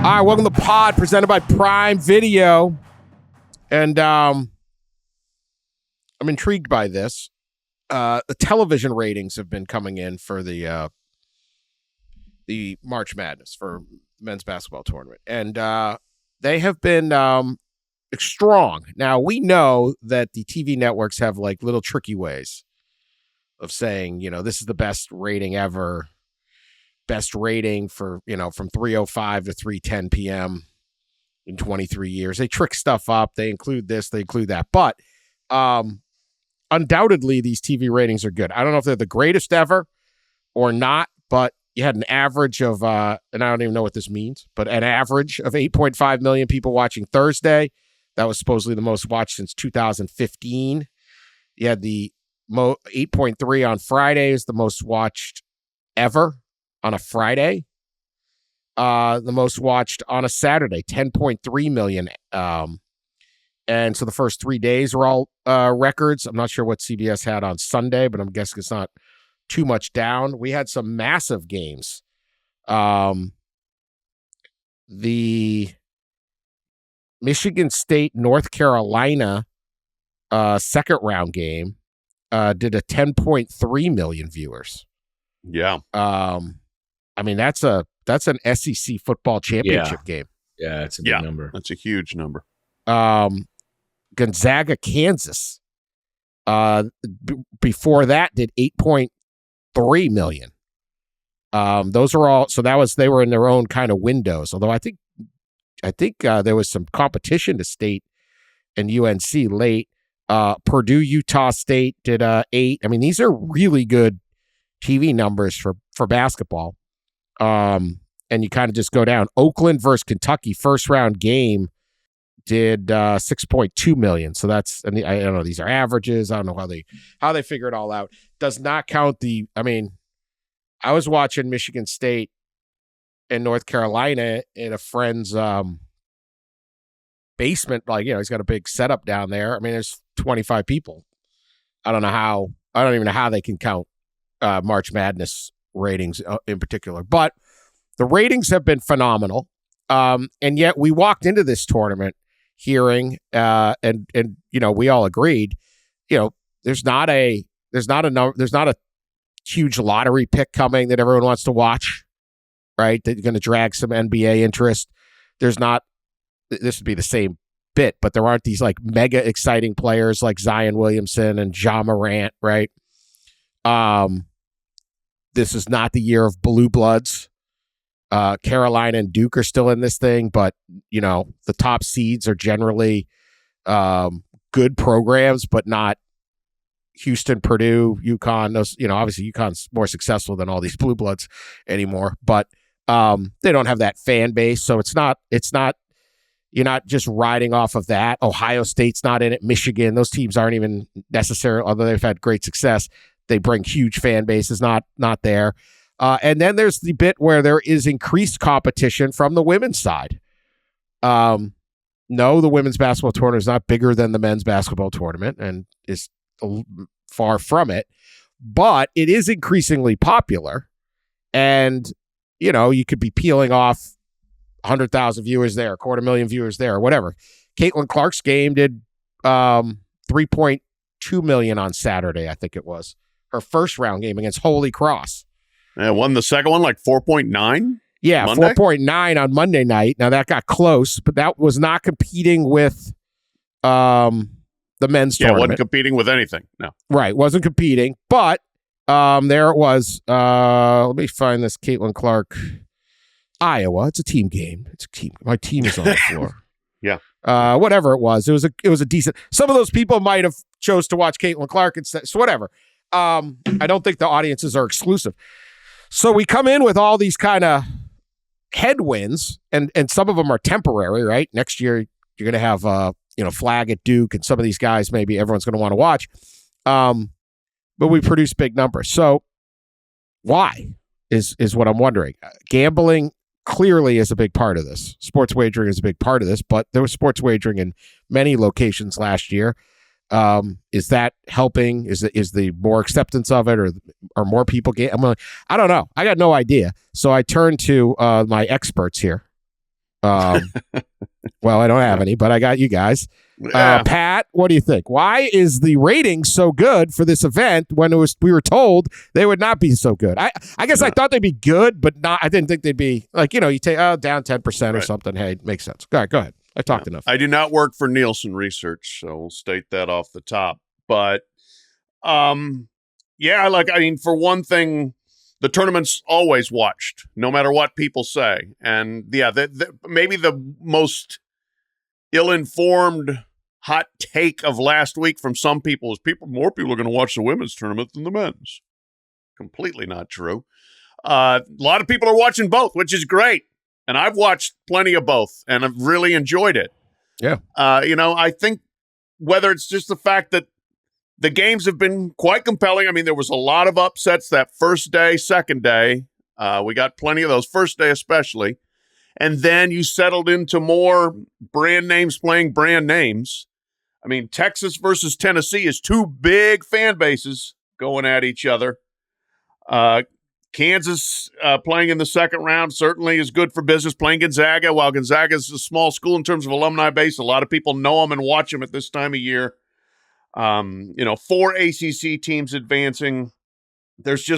All right, welcome to the pod presented by Prime Video. And I'm intrigued by this. The television ratings have been coming in for the March Madness for men's basketball tournament. And they have been strong. Now, we know that the TV networks have like little tricky ways of saying, you know, this is the best rating ever. Best rating for, you know, from 3:05 to 3:10 p.m. in 23 years. They trick stuff up. They include this, they include that. But undoubtedly, these TV ratings are good. I don't know if they're the greatest ever or not, but you had an average of, and I don't even know what this means, but an average of 8.5 million people watching Thursday. That was supposedly the most watched since 2015. You had the 8.3 on Fridays, the most watched ever on a Friday. The most watched on a Saturday, 10.3 million. And so the first 3 days were all records. I'm not sure what CBS had on Sunday, but I'm guessing it's not too much down. We had some massive games. The Michigan State, North Carolina second round game did a 10.3 million viewers. Yeah. I mean, that's an SEC football championship game. Yeah, it's a big number. That's a huge number. Gonzaga, Kansas. Before that did 8.3 million. Those are all, so they were in their own kind of windows. Although I think there was some competition to State and UNC late. Purdue, Utah State did 8. I mean, these are really good TV numbers for basketball. And you kind of just go down. Oakland versus Kentucky, first round game, did 6.2 million. So that's, and I don't know, these are averages. I don't know how they figure it all out. Does not count I was watching Michigan State and North Carolina in a friend's basement. Like, you know, he's got a big setup down there. I mean, there's 25 people. I don't even know how they can count March Madness ratings in particular, but the ratings have been phenomenal. And yet we walked into this tournament hearing, and you know, we all agreed, you know, there's not a huge lottery pick coming that everyone wants to watch, right? That's going to drag some NBA interest. This would be the same bit, but there aren't these like mega exciting players like Zion Williamson and Ja Morant, right? This is not the year of blue bloods. Carolina and Duke are still in this thing, but you know, the top seeds are generally good programs, but not Houston, Purdue, UConn. Those, you know, obviously UConn's more successful than all these blue bloods anymore, but they don't have that fan base, so it's not. You're not just riding off of that. Ohio State's not in it. Michigan, those teams aren't even necessarily, although they've had great success. They bring huge fan bases, not there. And then there's the bit where there is increased competition from the women's side. No, the women's basketball tournament is not bigger than the men's basketball tournament and is far from it, but it is increasingly popular. And, you know, you could be peeling off 100,000 viewers there, 250,000 viewers there, or whatever. Caitlin Clark's game did 3.2 million on Saturday, I think it was. Her first round game against Holy Cross. Won the second one like 4.9? Yeah, 4.9 on Monday night. Now, that got close, but that was not competing with the men's tournament. Yeah, wasn't competing with anything. No. Right, wasn't competing. But there it was. Let me find this Caitlin Clark. Iowa. It's a team game. My team is on the floor. Yeah. Whatever it was. It was a decent. Some of those people might have chose to watch Caitlin Clark instead. So whatever. I don't think the audiences are exclusive. So we come in with all these kind of headwinds, and some of them are temporary, right? Next year you're going to have Flag at Duke, and some of these guys maybe everyone's going to want to watch. But we produce big numbers. So why is what I'm wondering. Gambling clearly is a big part of this. Sports wagering is a big part of this, but there was sports wagering in many locations last year. Is that helping? Is the more acceptance of it, or more people I don't know. I got no idea. So I turned to my experts here. Well, I don't have any, but I got you guys. Yeah. Pat, what do you think? Why is the rating so good for this event when we were told they would not be so good? I guess I thought they'd be good, but not. I didn't think they'd be like, you take down 10% or something. Hey, makes sense. All right, go ahead. I talked enough. I do not work for Nielsen Research, so we'll state that off the top. But, for one thing, the tournament's always watched, no matter what people say. And, maybe the most ill-informed hot take of last week from some people is more people are going to watch the women's tournament than the men's. Completely not true. A lot of people are watching both, which is great. And I've watched plenty of both, and I've really enjoyed it. Yeah. I think whether it's just the fact that the games have been quite compelling. I mean, there was a lot of upsets that first day, second day. We got plenty of those, first day especially. And then you settled into more brand names playing brand names. I mean, Texas versus Tennessee is two big fan bases going at each other. Kansas playing in the second round certainly is good for business. Playing Gonzaga, while Gonzaga is a small school in terms of alumni base, a lot of people know them and watch them at this time of year. 4 ACC teams advancing. There's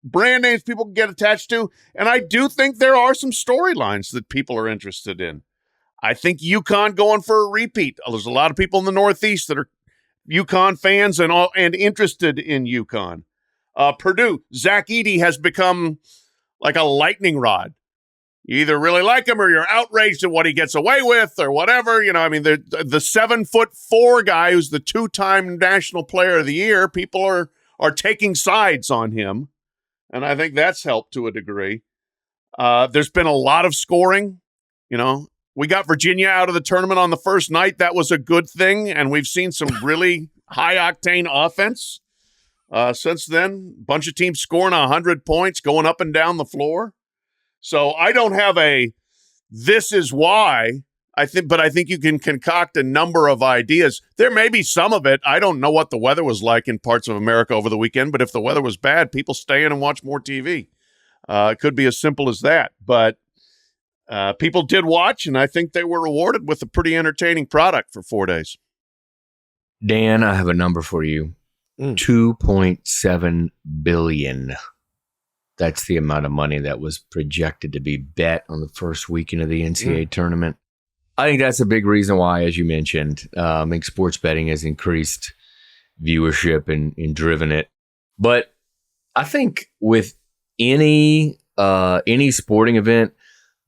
brand names people can get attached to, and I do think there are some storylines that people are interested in. I think UConn going for a repeat. There's a lot of people in the Northeast that are UConn fans and interested in UConn. Purdue, Zach Edey has become like a lightning rod. You either really like him or you're outraged at what he gets away with or whatever. The 7'4" guy who's the 2-time National Player of the Year, people are taking sides on him. And I think that's helped to a degree. There's been a lot of scoring. We got Virginia out of the tournament on the first night. That was a good thing. And we've seen some really high-octane offense since then. A bunch of teams scoring 100 points, going up and down the floor. So I don't have this is why, but I think you can concoct a number of ideas. There may be some of it. I don't know what the weather was like in parts of America over the weekend, but if the weather was bad, people stay in and watch more TV. It could be as simple as that. But people did watch, and I think they were rewarded with a pretty entertaining product for 4 days. Dan, I have a number for you. 2.7 billion. That's the amount of money that was projected to be bet on the first weekend of the NCAA tournament. I think that's a big reason why, as you mentioned, I think sports betting has increased viewership and driven it. But I think with any sporting event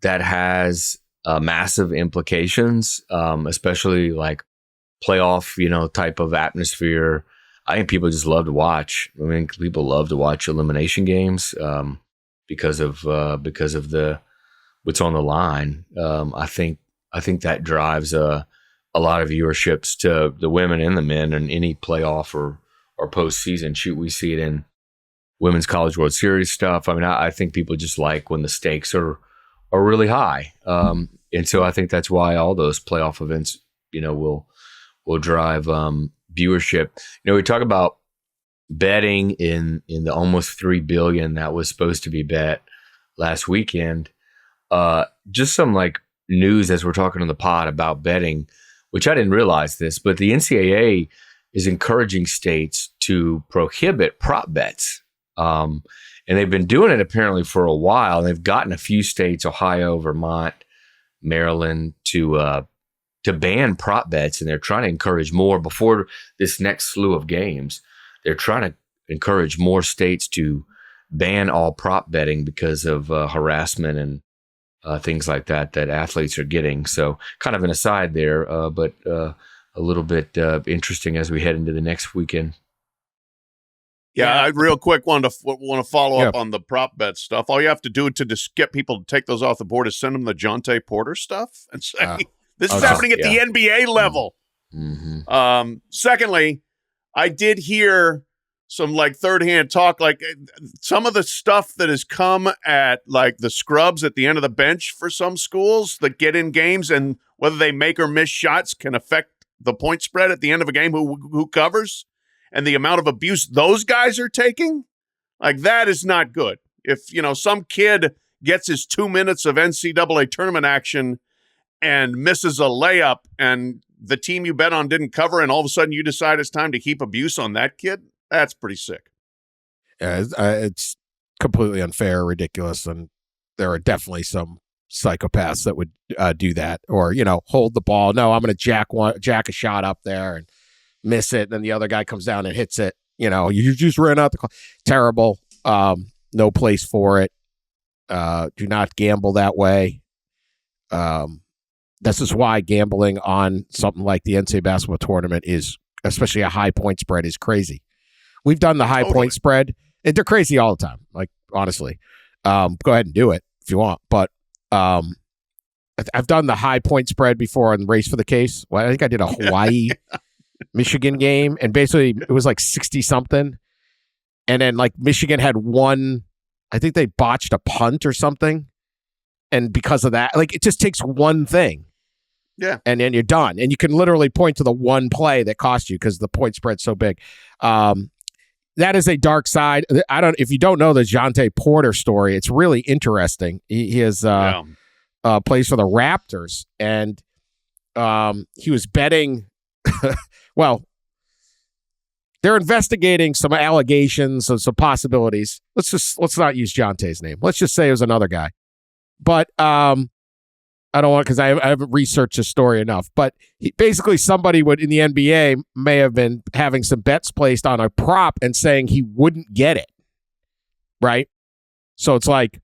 that has massive implications, especially like playoff, type of atmosphere, I think people just love to watch. I mean, people love to watch elimination games because of the what's on the line. I think that drives a lot of viewerships to the women and the men in any playoff or postseason. Shoot, we see it in Women's College World Series stuff. I mean, I think people just like when the stakes are really high, and so I think that's why all those playoff events, will drive viewership. We talk about betting in the almost $3 billion that was supposed to be bet last weekend. Just some news as we're talking on the pod about betting, which I didn't realize this, but the NCAA is encouraging states to prohibit prop bets. And they've been doing it apparently for a while. They've gotten a few states, Ohio, Vermont, Maryland, to ban prop bets, and they're trying to encourage more before this next slew of games. They're trying to encourage more states to ban all prop betting because of harassment and things like that athletes are getting. So kind of an aside there, but a little bit interesting as we head into the next weekend. Yeah, I real quick want to follow up on the prop bet stuff. All you have to do to just get people to take those off the board is send them the Jonte Porter stuff and say, this is happening at the NBA level. Mm-hmm. Secondly, I did hear some third-hand talk, some of the stuff that has come at the scrubs at the end of the bench for some schools that get in games, and whether they make or miss shots can affect the point spread at the end of a game, who covers, and the amount of abuse those guys are taking. That is not good. If, some kid gets his 2 minutes of NCAA tournament action and misses a layup, and the team you bet on didn't cover, and all of a sudden you decide it's time to heap abuse on that kid? That's pretty sick. Yeah, it's completely unfair, ridiculous, and there are definitely some psychopaths that would do that, or hold the ball. No, I'm going to jack a shot up there and miss it, and then the other guy comes down and hits it. You just ran out the clock. Terrible. No place for it. Do not gamble that way. This is why gambling on something like the NCAA basketball tournament is, especially a high point spread, is crazy. We've done the high point spread, and they're crazy all the time. Like, honestly, go ahead and do it if you want. But I've done the high point spread before on Race for the Case. Well, I think I did a Hawaii Michigan game, and basically it was like 60 something, and then like Michigan had one. I think they botched a punt or something, and because of that, like, it just takes one thing. Yeah. And then you're done. And you can literally point to the one play that cost you because the point spread's so big. That is a dark side. If you don't know the Jonte Porter story, it's really interesting. He has plays for the Raptors, and he was betting. Well, they're investigating some allegations and some possibilities. Let's not use Jonte's name. Let's just say it was another guy. But I don't want, because I haven't researched the story enough. But basically, somebody in the NBA may have been having some bets placed on a prop and saying he wouldn't get it. Right? So it's like,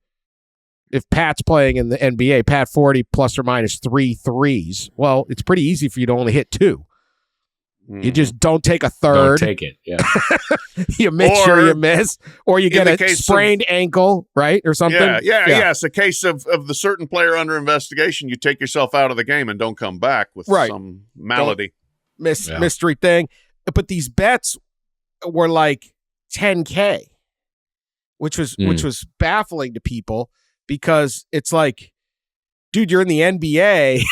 if Pat's playing in the NBA, Pat Forde plus or minus 3 threes. Well, it's pretty easy for you to only hit 2. You just don't take a third. Don't take it. Yeah. You make sure you miss, or you get a sprained ankle, right, or something. Yeah. It's a case of the certain player under investigation. You take yourself out of the game and don't come back with some malady, mystery thing. But these bets were like $10K, which was baffling to people, because it's like, dude, you're in the NBA.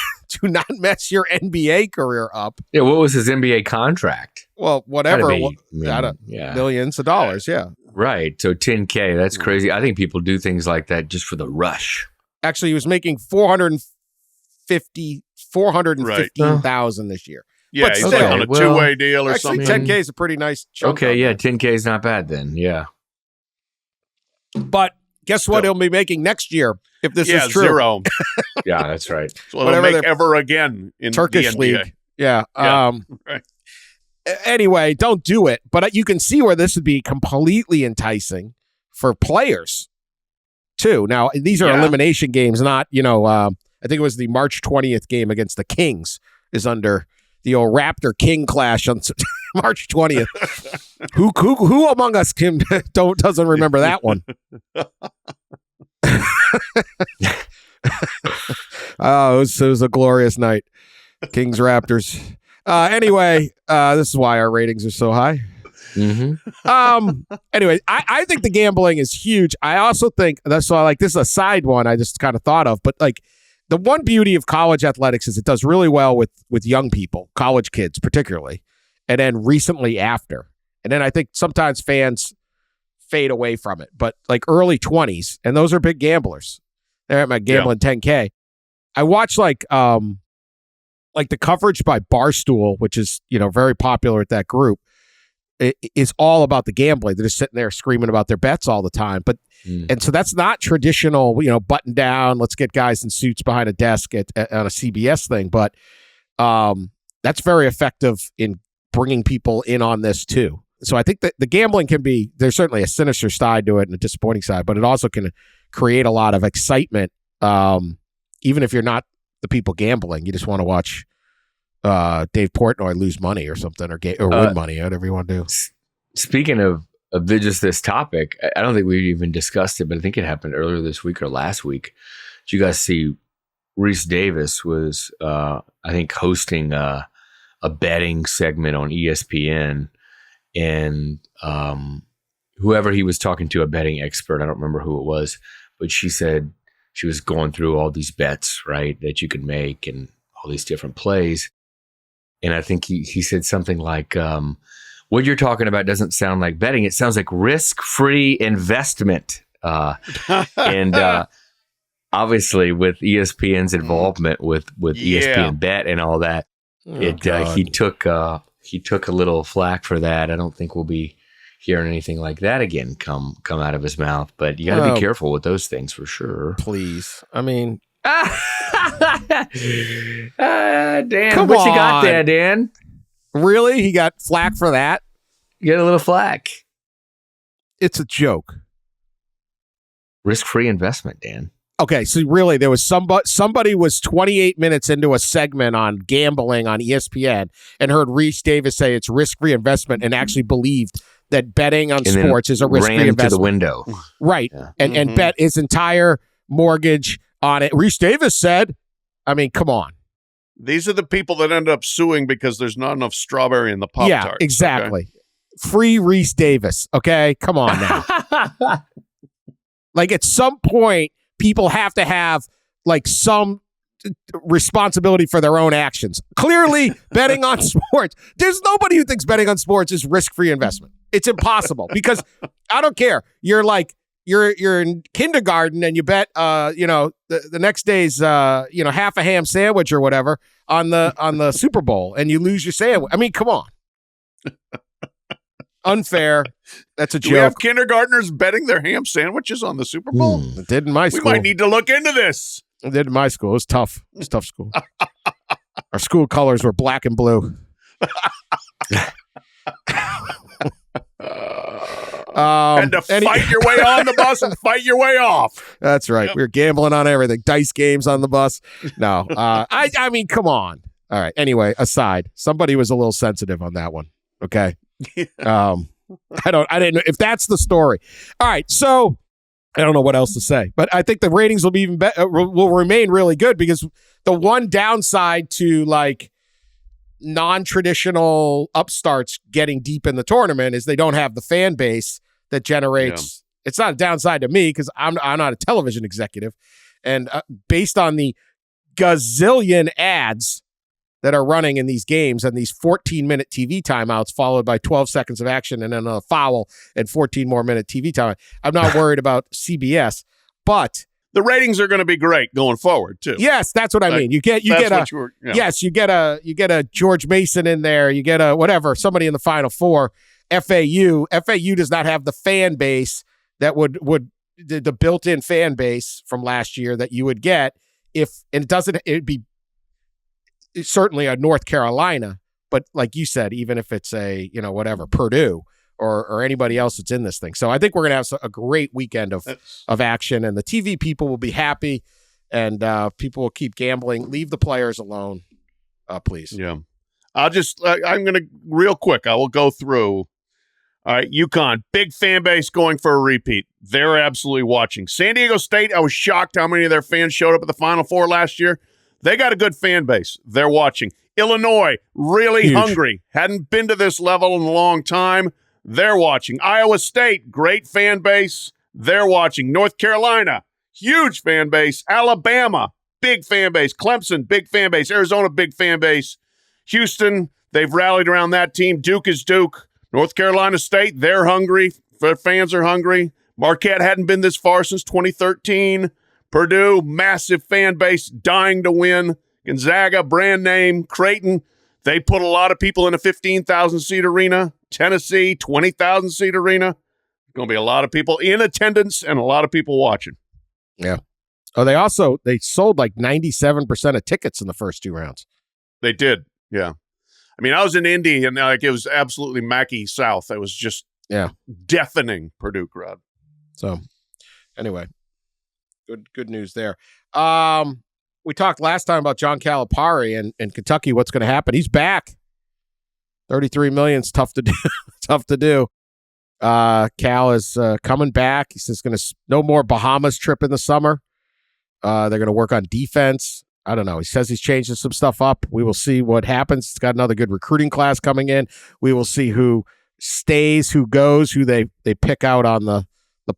Do not mess your NBA career up. Yeah, what was his NBA contract? Well, whatever. Millions of dollars, yeah. Right, so $10K, that's crazy. I think people do things like that just for the rush. Actually, he was making $415,000 this year. Yeah, he's like on a two-way deal or something. 10K is a pretty nice chunk. Okay, yeah, 10K is not bad then, yeah. But guess what he'll be making next year if this is true? 0. Yeah, that's right. So he'll make ever again in Turkish the NBA. league. Yeah. Right. Anyway, don't do it. But you can see where this would be completely enticing for players too. Now, these are elimination games, not, I think it was the March 20th game against the Kings is under the old Raptor King clash on March 20th. Who among us doesn't remember that one? Oh, it was a glorious night. Kings Raptors. Anyway, this is why our ratings are so high. Mm-hmm. Anyway, I think the gambling is huge. I also think this is a side one I just kind of thought of, but like, the one beauty of college athletics is it does really well with young people, college kids particularly, and then recently after. And then I think sometimes fans fade away from it, but like early 20s, and those are big gamblers. They're at my gambling 10K. I watch like the coverage by Barstool, which is, very popular at that group. It is all about the gambling. They're just sitting there screaming about their bets all the time. But and so that's not traditional, button down, let's get guys in suits behind a desk on a CBS thing. But that's very effective in bringing people in on this too. So I think that the gambling there's certainly a sinister side to it and a disappointing side, but it also can create a lot of excitement. Even if you're not the people gambling, you just want to watch Dave Portnoy lose money or something, or win money, whatever you want to do. Speaking of just this topic, I don't think we even discussed it, but I think it happened earlier this week or last week. Did you guys see Reese Davis was, I think, hosting a betting segment on ESPN, and whoever he was talking to, a betting expert, I don't remember who it was, but she said she was going through all these bets, right, that you could make and all these different plays. And I think he said something like, what you're talking about doesn't sound like betting. It sounds like risk-free investment. And obviously with ESPN's involvement with ESPN Bet and all that, he took a little flack for that. I don't think we'll be hearing anything like that again come out of his mouth. But you got to be careful with those things for sure. Please, I mean, Dan, what you got there, Dan? Really, he got flack for that? You got a little flack. It's a joke. Risk-free investment, Dan. Okay, so really, there was somebody was 28 minutes into a segment on gambling on ESPN and heard Reese Davis say it's risk-free investment and actually believed that betting on sports is a risk-free investment. Ran to the window. Right, yeah. and bet his entire mortgage on it. Reese Davis said, I mean, come on. These are the people that end up suing because there's not enough strawberry in the Pop-Tarts. Yeah, exactly. Okay? Free Reese Davis, okay? Come on now. Like, at some point, people have to have, like, some responsibility for their own actions. Clearly, betting on sports. There's nobody who thinks betting on sports is risk-free investment. It's impossible because I don't care. You're in kindergarten and you bet, the next day's, half a ham sandwich or whatever on the Super Bowl and you lose your sandwich. I mean, come on. Unfair. That's a joke. Do we have kindergartners betting their ham sandwiches on the Super Bowl? It did in my school. We might need to look into this. It did in my school. It was tough. It was a tough school. Our school colors were black and blue. And to fight your way on the bus and fight your way off. That's right. Yep. We were gambling on everything. Dice games on the bus. No. I mean, come on. All right. Anyway, aside, somebody was a little sensitive on that one. Okay. I didn't know if that's the story. All right. So I don't know what else to say, but I think the ratings will be even better, will remain really good because the one downside to like non-traditional upstarts getting deep in the tournament is they don't have the fan base that generates. Yeah. It's not a downside to me because I'm not a television executive, and based on the gazillion ads that are running in these games and these 14-minute TV timeouts followed by 12 seconds of action and then a foul and 14 more minute TV time, I'm not worried about CBS, but the ratings are going to be great going forward too. Yes, that's what I mean. You get a George Mason in there. You get a somebody in the Final Four. FAU does not have the fan base that would the built-in fan base from last year that you would get it'd be certainly a North Carolina, but like you said, even if it's a Purdue or anybody else that's in this thing. So I think we're going to have a great weekend of action, and the TV people will be happy, and people will keep gambling. Leave the players alone, please. Yeah. I'm going to, real quick, I will go through. All right, UConn, big fan base going for a repeat. They're absolutely watching. San Diego State, I was shocked how many of their fans showed up at the Final Four last year. They got a good fan base. They're watching. Illinois, really hungry. Hadn't been to this level in a long time. They're watching. Iowa State, great fan base. They're watching. North Carolina, huge fan base. Alabama, big fan base. Clemson, big fan base. Arizona, big fan base. Houston, they've rallied around that team. Duke is Duke. North Carolina State, they're hungry. Their fans are hungry. Marquette hadn't been this far since 2013. Purdue, massive fan base, dying to win. Gonzaga, brand name. Creighton, they put a lot of people in a 15,000-seat arena. Tennessee, 20,000-seat arena. Going to be a lot of people in attendance and a lot of people watching. Yeah. Oh, they sold like 97% of tickets in the first two rounds. They did, yeah. I mean, I was in Indy, and it was absolutely Mackey South. It was just deafening Purdue crowd. So, anyway, good news there. We talked last time about John Calipari and Kentucky. What's going to happen? He's back. $33 million is tough to do. Tough to do. Cal is coming back. He says no more Bahamas trip in the summer. They're going to work on defense. I don't know. He says he's changing some stuff up. We will see what happens. It's got another good recruiting class coming in. We will see who stays, who goes, who they pick out on the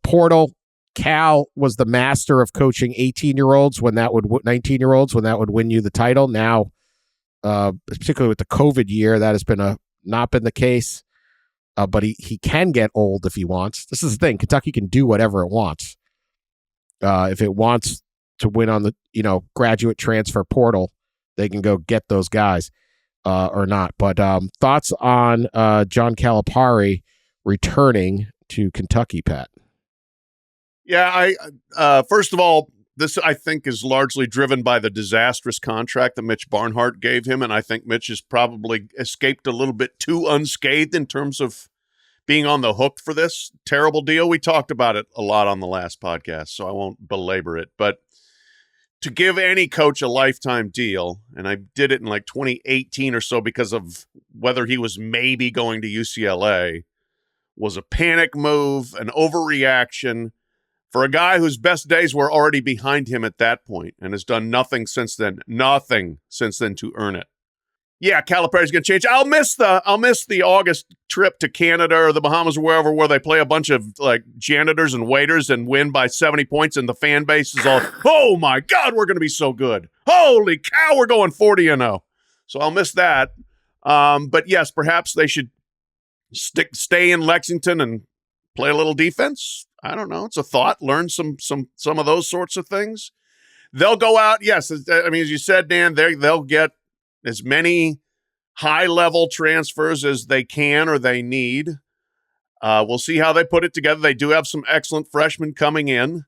portal. Cal was the master of coaching 18-year-olds 19-year-olds when that would win you the title. Now, particularly with the COVID year, that has been not been the case. But he can get old if he wants. This is the thing. Kentucky can do whatever it wants. If it wants to win on the graduate transfer portal, they can go get those guys or not. But thoughts on John Calipari returning to Kentucky, Pat? Yeah, I first of all, this, I think, is largely driven by the disastrous contract that Mitch Barnhart gave him, and I think Mitch has probably escaped a little bit too unscathed in terms of being on the hook for this terrible deal. We talked about it a lot on the last podcast, so I won't belabor it. But to give any coach a lifetime deal, and I did it in like 2018 or so because of whether he was maybe going to UCLA, was a panic move, an overreaction, for a guy whose best days were already behind him at that point and has done nothing since then to earn it. Yeah, Calipari's going to change. I'll miss the August trip to Canada or the Bahamas or wherever, where they play a bunch of like janitors and waiters and win by 70 points, and the fan base is all, oh my God, we're going to be so good. Holy cow, we're going 40-0. So I'll miss that. But yes, perhaps they should stay in Lexington and play a little defense. I don't know. It's a thought. Learn some of those sorts of things. They'll go out. Yes. I mean, as you said, Dan, they'll get as many high-level transfers as they can or they need. We'll see how they put it together. They do have some excellent freshmen coming in.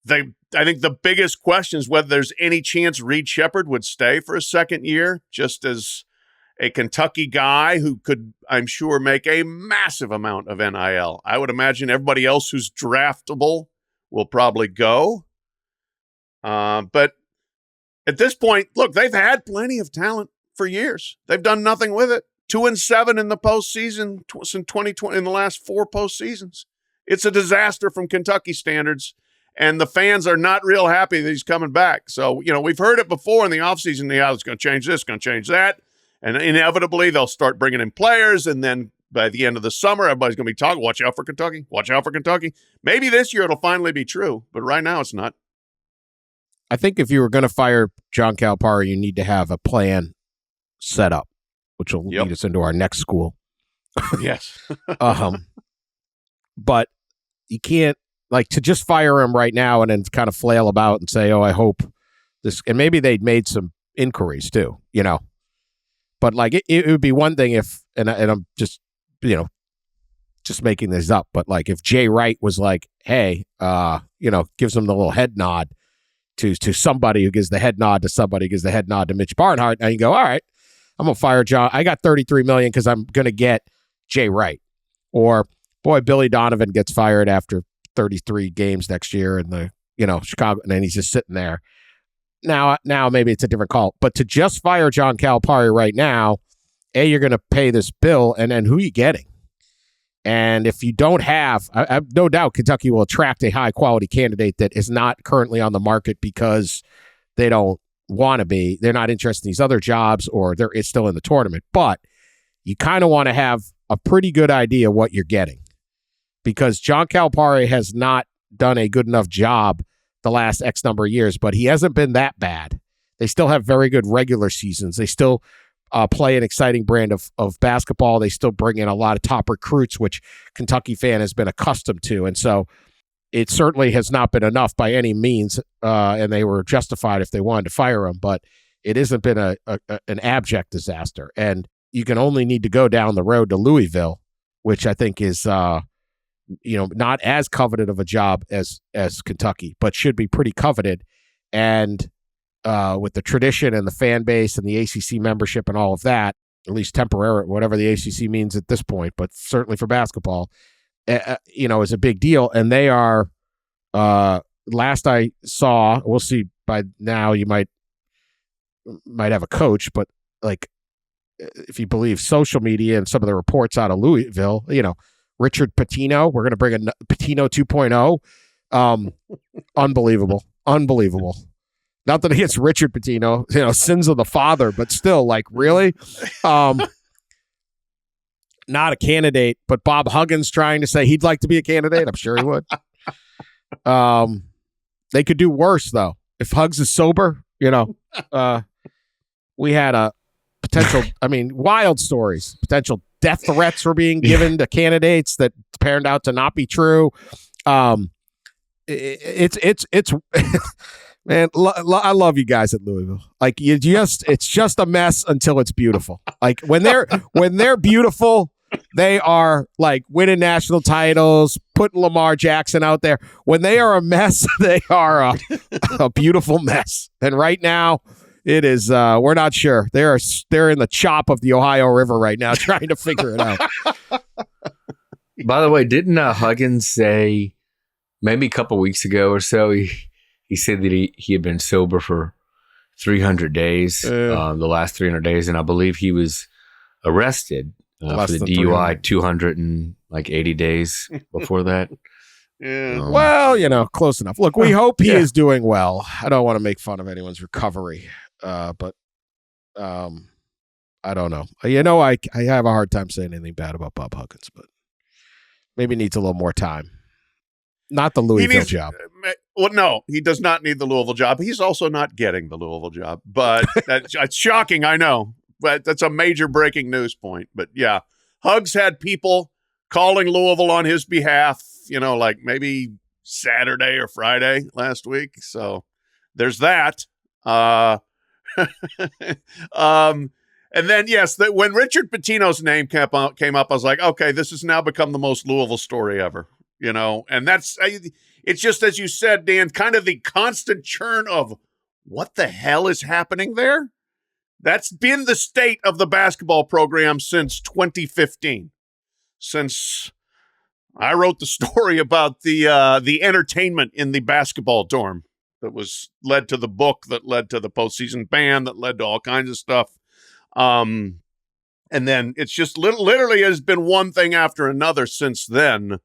I think the biggest question is whether there's any chance Reed Sheppard would stay for a second year, just as a Kentucky guy who could, I'm sure, make a massive amount of NIL. I would imagine everybody else who's draftable will probably go. But at this point, look, they've had plenty of talent for years. They've done nothing with it. 2-7 in the postseason since 2020 in the last 4 postseasons. It's a disaster from Kentucky standards, and the fans are not real happy that he's coming back. So, we've heard it before in the offseason. Yeah, it's going to change this, going to change that. And inevitably, they'll start bringing in players, and then by the end of the summer, everybody's going to be talking, watch out for Kentucky, watch out for Kentucky. Maybe this year it'll finally be true, but right now it's not. I think if you were going to fire John Calipari, you need to have a plan set up, which will lead us into our next school. Yes. But you can't, to just fire him right now and then kind of flail about and say, oh, I hope this, and maybe they'd made some inquiries too, But it would be one thing if, and I'm just, just making this up, but if Jay Wright was like, hey, gives him the little head nod to somebody who gives the head nod to somebody who gives the head nod to Mitch Barnhart, and you go, all right, I'm going to fire John. I got $33 million because I'm going to get Jay Wright. Or, boy, Billy Donovan gets fired after 33 games next year in the, Chicago, and then he's just sitting there. Now maybe it's a different call, but to just fire John Calipari right now, you're going to pay this bill, and then who are you getting? And if you don't have, I have no doubt Kentucky will attract a high-quality candidate that is not currently on the market because they don't want to be. They're not interested in these other jobs, or they're still in the tournament. But you kind of want to have a pretty good idea what you're getting, because John Calipari has not done a good enough job the last X number of years, but he hasn't been that bad. They still have very good regular seasons. They still play an exciting brand of basketball. They still bring in a lot of top recruits, which Kentucky fan has been accustomed to. And so it certainly has not been enough by any means, and they were justified if they wanted to fire him, but it hasn't been an abject disaster. And you can only need to go down the road to Louisville, which I think is not as coveted of a job as Kentucky, but should be pretty coveted. And with the tradition and the fan base and the ACC membership and all of that, at least temporary, whatever the ACC means at this point, but certainly for basketball, is a big deal. And they are, last I saw, we'll see by now, you might have a coach, but if you believe social media and some of the reports out of Louisville, Richard Pitino, we're going to bring a Pitino 2.0. Unbelievable. Nothing against Richard Pitino, sins of the father, but still, really? Not a candidate, but Bob Huggins trying to say he'd like to be a candidate. I'm sure he would. They could do worse, though. If Huggs is sober, we had a potential, wild stories. Potential death threats were being given to candidates that turned out to not be true. It's Man, I love you guys at Louisville. Like it's just a mess until it's beautiful. Like when they're beautiful, they are like winning national titles, putting Lamar Jackson out there. When they are a mess, they are a beautiful mess. And right now, it is. We're not sure. They're in the chop of the Ohio River right now, trying to figure it out. By the way, didn't Huggins say maybe a couple weeks ago or so? He said that he had been sober for 300 days, the last 300 days, and I believe he was arrested for the DUI 280 days before that. Yeah. Well, close enough. Look, we hope he is doing well. I don't want to make fun of anyone's recovery, but I don't know. I have a hard time saying anything bad about Bob Huggins, but maybe needs a little more time. Not the Louisville job. Well, no, he does not need the Louisville job. He's also not getting the Louisville job. But it's shocking, I know. But that's a major breaking news point. But yeah, Huggs had people calling Louisville on his behalf, like maybe Saturday or Friday last week. So there's that. And then, yes, when Richard Pitino's name came up, I was like, okay, this has now become the most Louisville story ever. And it's just, as you said, Dan, kind of the constant churn of what the hell is happening there. That's been the state of the basketball program since 2015, since I wrote the story about the entertainment in the basketball dorm that led to the book, that led to the postseason ban, that led to all kinds of stuff. And then it's just literally has been one thing after another since then.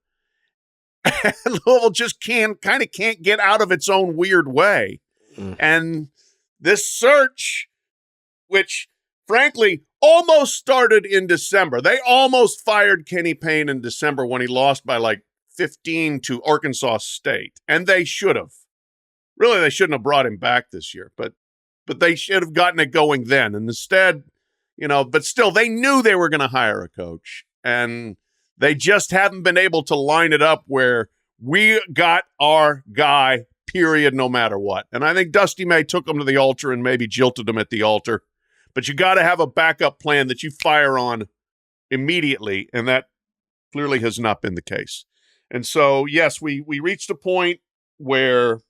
Louisville just can't get out of its own weird way. And this search, which frankly almost started in December. They almost fired Kenny Payne in December when he lost by 15 to Arkansas State. And they should have. Really, they shouldn't have brought him back this year, but they should have gotten it going then. And instead, but still, they knew they were going to hire a coach. And they just haven't been able to line it up where we got our guy, period, no matter what. And I think Dusty May took him to the altar and maybe jilted him at the altar. But you got to have a backup plan that you fire on immediately, and that clearly has not been the case. And so, yes, we reached a point where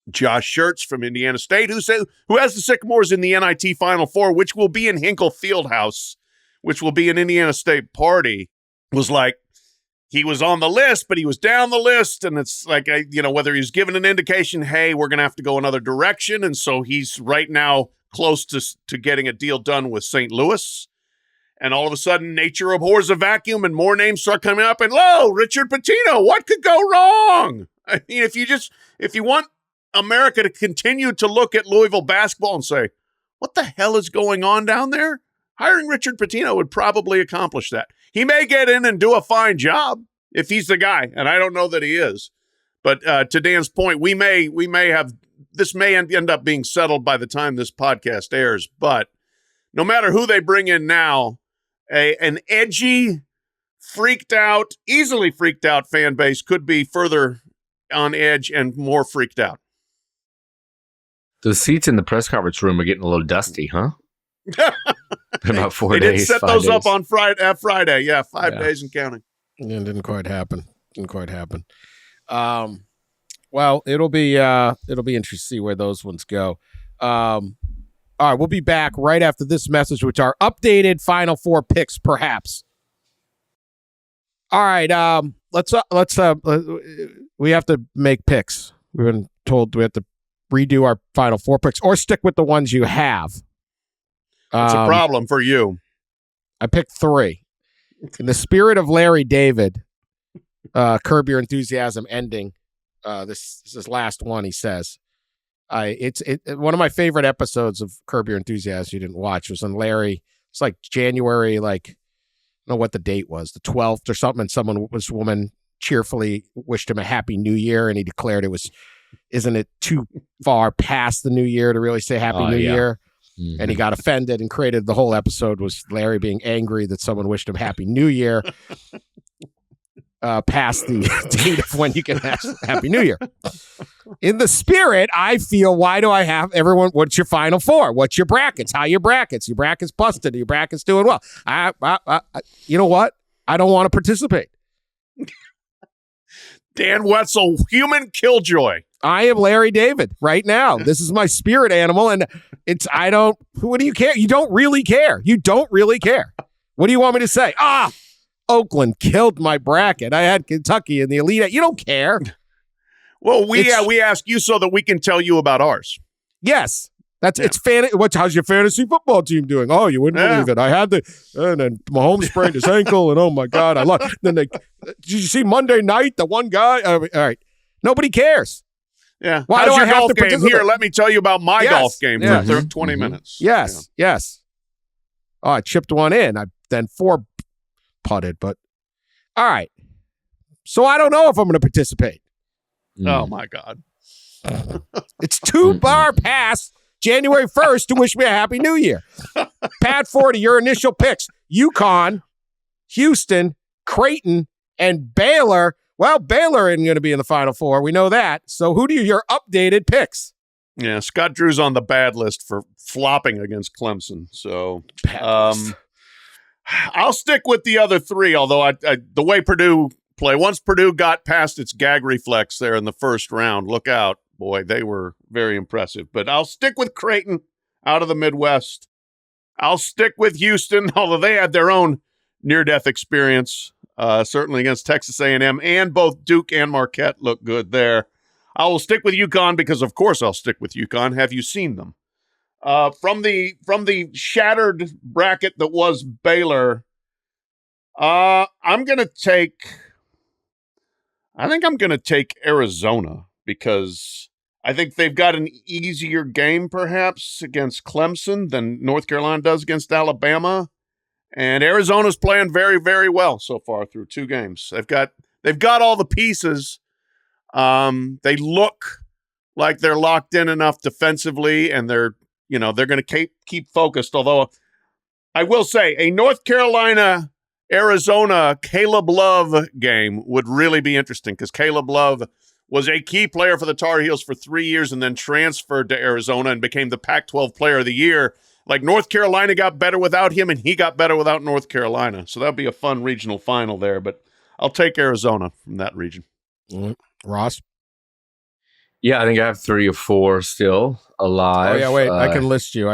Josh Schertz from Indiana State, who has the Sycamores in the NIT Final Four, which will be in Hinkle Fieldhouse, which will be an Indiana State party, was like, he was on the list, but he was down the list. And it's like, whether he's given an indication, hey, we're going to have to go another direction. And so he's right now close to getting a deal done with St. Louis. And all of a sudden, nature abhors a vacuum and more names start coming up. And, Richard Pitino, what could go wrong? I mean, if you want America to continue to look at Louisville basketball and say, what the hell is going on down there? Hiring Richard Pitino would probably accomplish that. He may get in and do a fine job if he's the guy, and I don't know that he is. But to Dan's point, we may have this may end up being settled by the time this podcast airs. But no matter who they bring in now, an edgy, easily freaked out fan base could be further on edge and more freaked out. The seats in the press conference room are getting a little dusty, huh? About 4 days. They did set those up on Friday. Yeah, 5 days and counting. Yeah, it didn't quite happen. Well, it'll be interesting to see where those ones go. All right, we'll be back right after this message, which are updated Final Four picks, perhaps. All right, let's we have to make picks. We've been told we have to redo our Final Four picks or stick with the ones you have. It's a problem for you. I picked 3. In the spirit of Larry David, Curb Your Enthusiasm ending. This is his last one, he says. It's one of my favorite episodes of Curb Your Enthusiasm you didn't watch was when Larry, it's like January, I don't know what the date was, the 12th or something, and woman cheerfully wished him a happy new year, and he declared isn't it too far past the new year to really say happy new year? Mm-hmm. And he got offended and created the whole episode was Larry being angry that someone wished him happy new year past the date of when you can have happy new year. In the spirit, I feel, why do I have everyone? What's your Final Four? What's your brackets? How your brackets? Your brackets busted. Your brackets doing well. You know what? I don't want to participate. Dan Wetzel, human killjoy. I am Larry David right now. This is my spirit animal, and what do you care? You don't really care. You don't really care. What do you want me to say? Oakland killed my bracket. I had Kentucky in the Elite Eight. You don't care. Well, we ask you so that we can tell you about ours. Yes. It's how's your fantasy football team doing? Oh, you wouldn't believe it. I had and then Mahomes sprained his ankle, and oh my God, I lost. Then did you see Monday night, the one guy? All right. Nobody cares. Yeah. Why how's do your I have golf to game? participate? Here, let me tell you about my golf game for 20 minutes. Yes. Yes. Oh, I chipped one in. I then 4 putted, but all right. So I don't know if I'm going to participate. Oh my God. It's 2 bar past January 1st to wish me a happy new year. Pat Forde, your initial picks: UConn, Houston, Creighton, and Baylor. Well, Baylor isn't going to be in the Final Four. We know that. So who do your updated picks? Yeah, Scott Drew's on the bad list for flopping against Clemson. So I'll stick with the other 3, although the way Purdue play, once Purdue got past its gag reflex there in the first round, look out. Boy, they were very impressive. But I'll stick with Creighton out of the Midwest. I'll stick with Houston, although they had their own near-death experience, certainly against Texas A&M, and both Duke and Marquette look good there. I will stick with UConn because, of course, I'll stick with UConn. Have you seen them? From the shattered bracket that was Baylor, I think I'm going to take Arizona because I think they've got an easier game perhaps against Clemson than North Carolina does against Alabama. And Arizona's playing very, very well so far through 2 games. They've got all the pieces. They look like they're locked in enough defensively, and they're going to keep focused. Although I will say a North Carolina Arizona Caleb Love game would really be interesting because Caleb Love was a key player for the Tar Heels for 3 years and then transferred to Arizona and became the Pac-12 Player of the Year. Like, North Carolina got better without him, and he got better without North Carolina. So that'd be a fun regional final there. But I'll take Arizona from that region. Ross? Yeah, I think I have 3 or 4 still alive. Oh, yeah, wait. I can list you.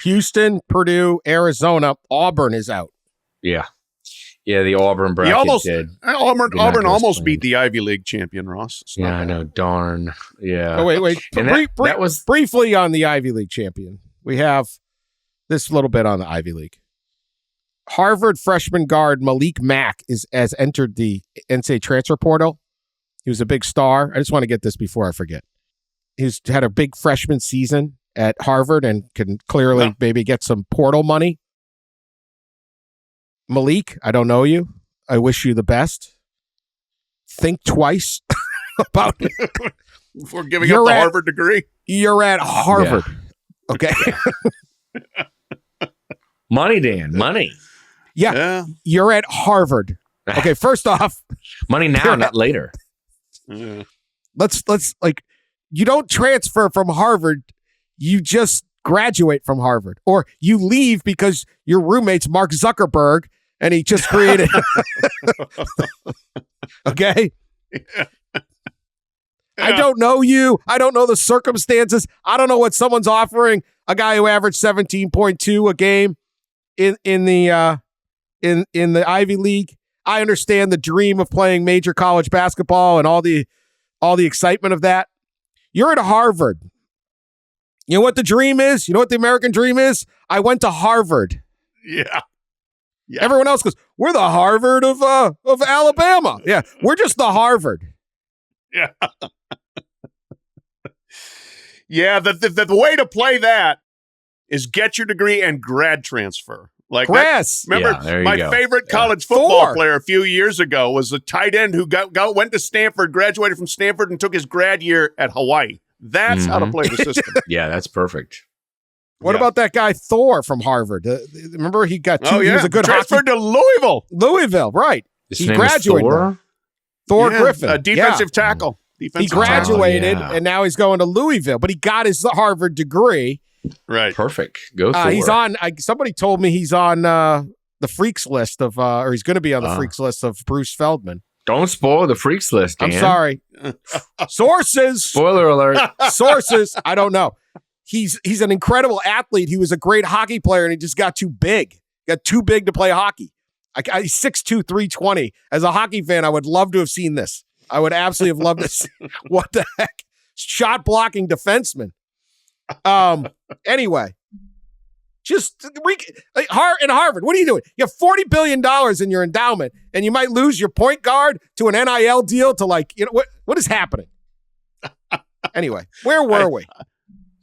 Houston, Purdue, Arizona. Auburn is out. Yeah. Yeah, the Auburn bracket Auburn almost beat the Ivy League champion, Ross. Yeah, I know. Darn. Yeah. Oh, wait. And that was briefly on the Ivy League champion. We have this little bit on the Ivy League. Harvard freshman guard Malik Mack has entered the NCAA transfer portal. He was a big star. I just want to get this before I forget. He's had a big freshman season at Harvard and can clearly maybe get some portal money. Malik, I don't know you. I wish you the best. Think twice about it. Before giving up the Harvard degree. You're at Harvard. Yeah. Okay. Money, Dan. Money. Yeah. You're at Harvard. Okay, first off. Money now, not later. Yeah. Let's you don't transfer from Harvard. You just graduate from Harvard. Or you leave because your roommate's Mark Zuckerberg and he just created. Okay? Yeah. I don't know you. I don't know the circumstances. I don't know what someone's offering a guy who averaged 17.2 a game in the Ivy League. I understand the dream of playing major college basketball and all the excitement of that. You're at Harvard. You know what the dream is? You know what the American dream is? I went to Harvard. Yeah. Everyone else goes, we're the Harvard of Alabama. Yeah, we're just the Harvard. Yeah. Yeah, the way to play that is get your degree and grad transfer. Like, remember, my favorite college football player a few years ago was a tight end who went to Stanford, graduated from Stanford, and took his grad year at Hawaii. That's how to play the system. Yeah, that's perfect. What about that guy Thor from Harvard? Remember, he got 2 years of good transferred to Louisville. Louisville, right? His name graduated. Thor Griffin, a defensive tackle. He Defensive graduated, yeah. and now he's going to Louisville, but he got his Harvard degree. Right. Perfect. Go for He's on. Somebody told me he's on the freaks list of, or he's going to be on the freaks list of Bruce Feldman. Don't spoil the freaks list, Dan. I'm sorry. Sources. Spoiler alert. Sources. I don't know. He's an incredible athlete. He was a great hockey player, and he just got too big. Got too big to play hockey. He's 6'2", 320. As a hockey fan, I would love to have seen this. I would absolutely have loved to see. What the heck? Shot blocking defenseman. Anyway. Just in Harvard, what are you doing? You have $40 billion in your endowment, and you might lose your point guard to an NIL deal to what is happening? Anyway, where were we?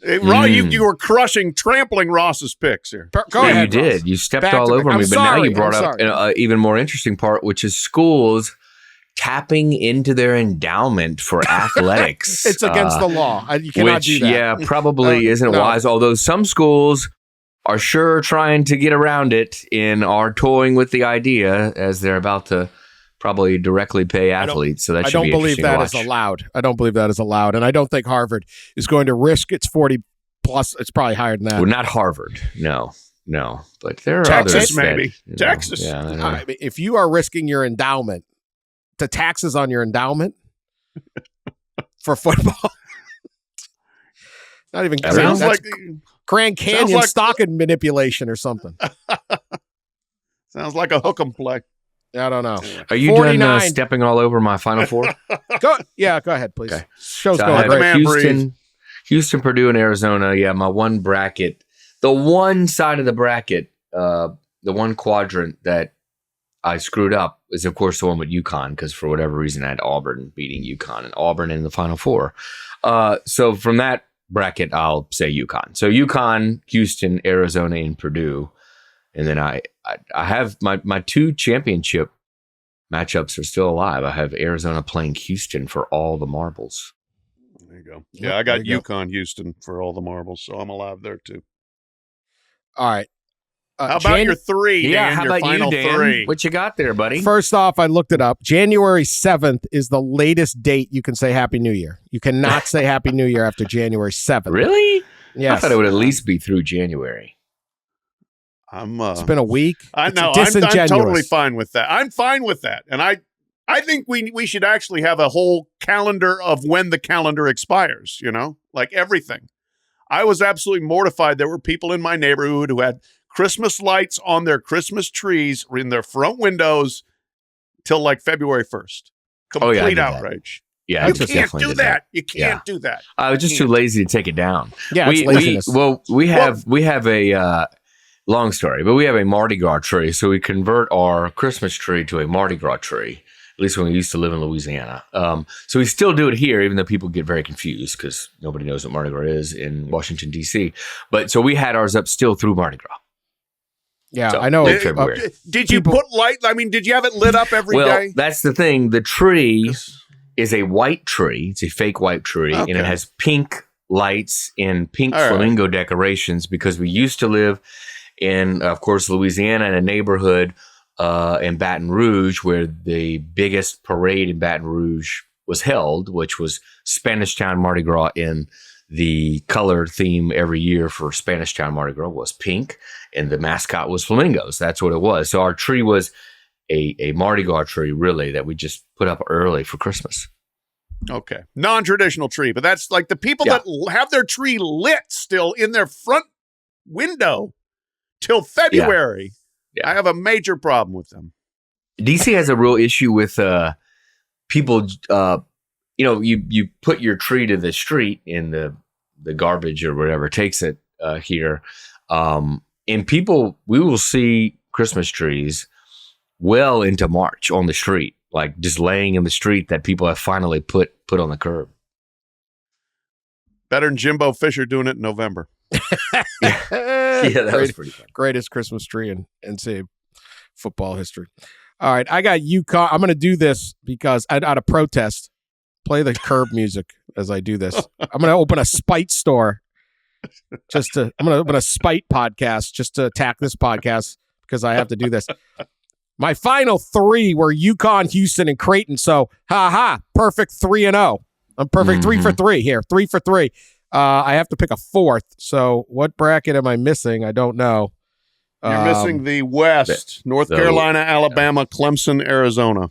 Ron, you were trampling Ross's picks here. Go ahead, You Ross. did. You stepped all over me, but now you brought up an even more interesting part, which is schools tapping into their endowment for athletics. It's against the law. You cannot do that. Yeah, probably isn't wise, although some schools are sure trying to get around it and are toying with the idea as they're about to probably directly pay athletes. So that should be interesting to watch. I don't believe that is allowed. I don't believe that is allowed. And I don't think Harvard is going to risk its 40 plus. It's probably higher than that. Well, not Harvard. No. But there are Texas, others maybe. that, Texas. Yeah, if you are risking your endowment, the taxes on your endowment for football. Not even Sounds like Grand Canyon stocking manipulation or something. Sounds like a hook 'em play. I don't know. Are you done stepping all over my Final Four? Go ahead, please. Okay. Show's So going great. Houston, Purdue, and Arizona. Yeah, my one bracket. The one side of the bracket, the one quadrant that I screwed up is, of course, the one with UConn, because for whatever reason I had Auburn beating UConn and Auburn in the Final Four. So from that bracket, I'll say UConn. So UConn, Houston, Arizona, and Purdue. And then I have my two championship matchups are still alive. I have Arizona playing Houston for all the marbles. There you go. Yeah, I got UConn, Houston for all the marbles, so I'm alive there too. All right. How about your three? Yeah, Dan, how your about final you, Dan? three? What you got there, buddy? First off, I looked it up. January 7th is the latest date you can say Happy New Year. You cannot say Happy New Year after January 7th. Really? Yes. I thought it would at least be through January. It's been a week. I know. I'm totally fine with that. I'm fine with that. And I think we should actually have a whole calendar of when the calendar expires, like everything. I was absolutely mortified. There were people in my neighborhood who had Christmas lights on their Christmas trees in their front windows till like February 1st. Complete outrage. Yeah, you can't do that. You can't do that. I was just too lazy to take it down. Yeah, it's laziness. We have a long story, but we have a Mardi Gras tree, so we convert our Christmas tree to a Mardi Gras tree. At least when we used to live in Louisiana. So we still do it here, even though people get very confused because nobody knows what Mardi Gras is in Washington, D.C. But so we had ours up still through Mardi Gras. Yeah, so, I know. Did you put light? I mean, did you have it lit up every day? Well, that's the thing. The tree is a white tree. It's a fake white tree, and it has pink lights and pink flamingo decorations because we used to live in, of course, Louisiana in a neighborhood in Baton Rouge where the biggest parade in Baton Rouge was held, which was Spanish Town Mardi Gras. In the color theme every year for Spanish Town Mardi Gras was pink, and the mascot was flamingos. That's what it was. So our tree was a Mardi Gras tree, really, that we just put up early for Christmas. Okay. Non-traditional tree, but that's like the people that have their tree lit still in their front window till February. Yeah. I have a major problem with them. DC has a real issue with people. You put your tree to the street in the garbage or whatever takes it here, and people, we will see Christmas trees well into March on the street, like just laying in the street that people have finally put on the curb. Better than Jimbo Fisher doing it in November. Yeah, that was pretty fun. Greatest Christmas tree in NCAA football history. All right, I got UConn. I'm going to do this because out of protest, play the curb music as I do this. I'm going to open a spite store. I'm going to open a spite podcast just to attack this podcast because I have to do this. My final three were UConn, Houston, and Creighton. So, perfect 3-0. I'm perfect. 3 for 3 here. 3 for 3. I have to pick a fourth. So what bracket am I missing? I don't know. You're missing the West. North Carolina, Alabama, Clemson, Arizona.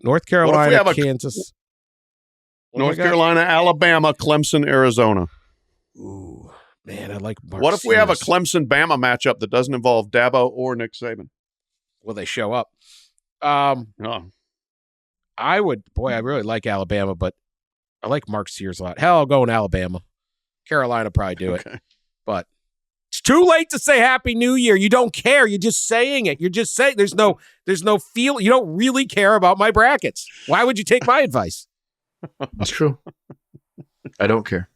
North Carolina, Kansas. North Carolina, Alabama, Clemson, Arizona. Ooh, man, I like Mark What if we have a Sears. Clemson-Bama matchup that doesn't involve Dabo or Nick Saban? Will they show up? Oh. I really like Alabama, but I like Mark Sears a lot. Hell, I'll go in Alabama. Carolina probably do it. But it's too late to say Happy New Year. You don't care. You're just saying it. You're just saying there's no feel. You don't really care about my brackets. Why would you take my advice? That's true. I don't care.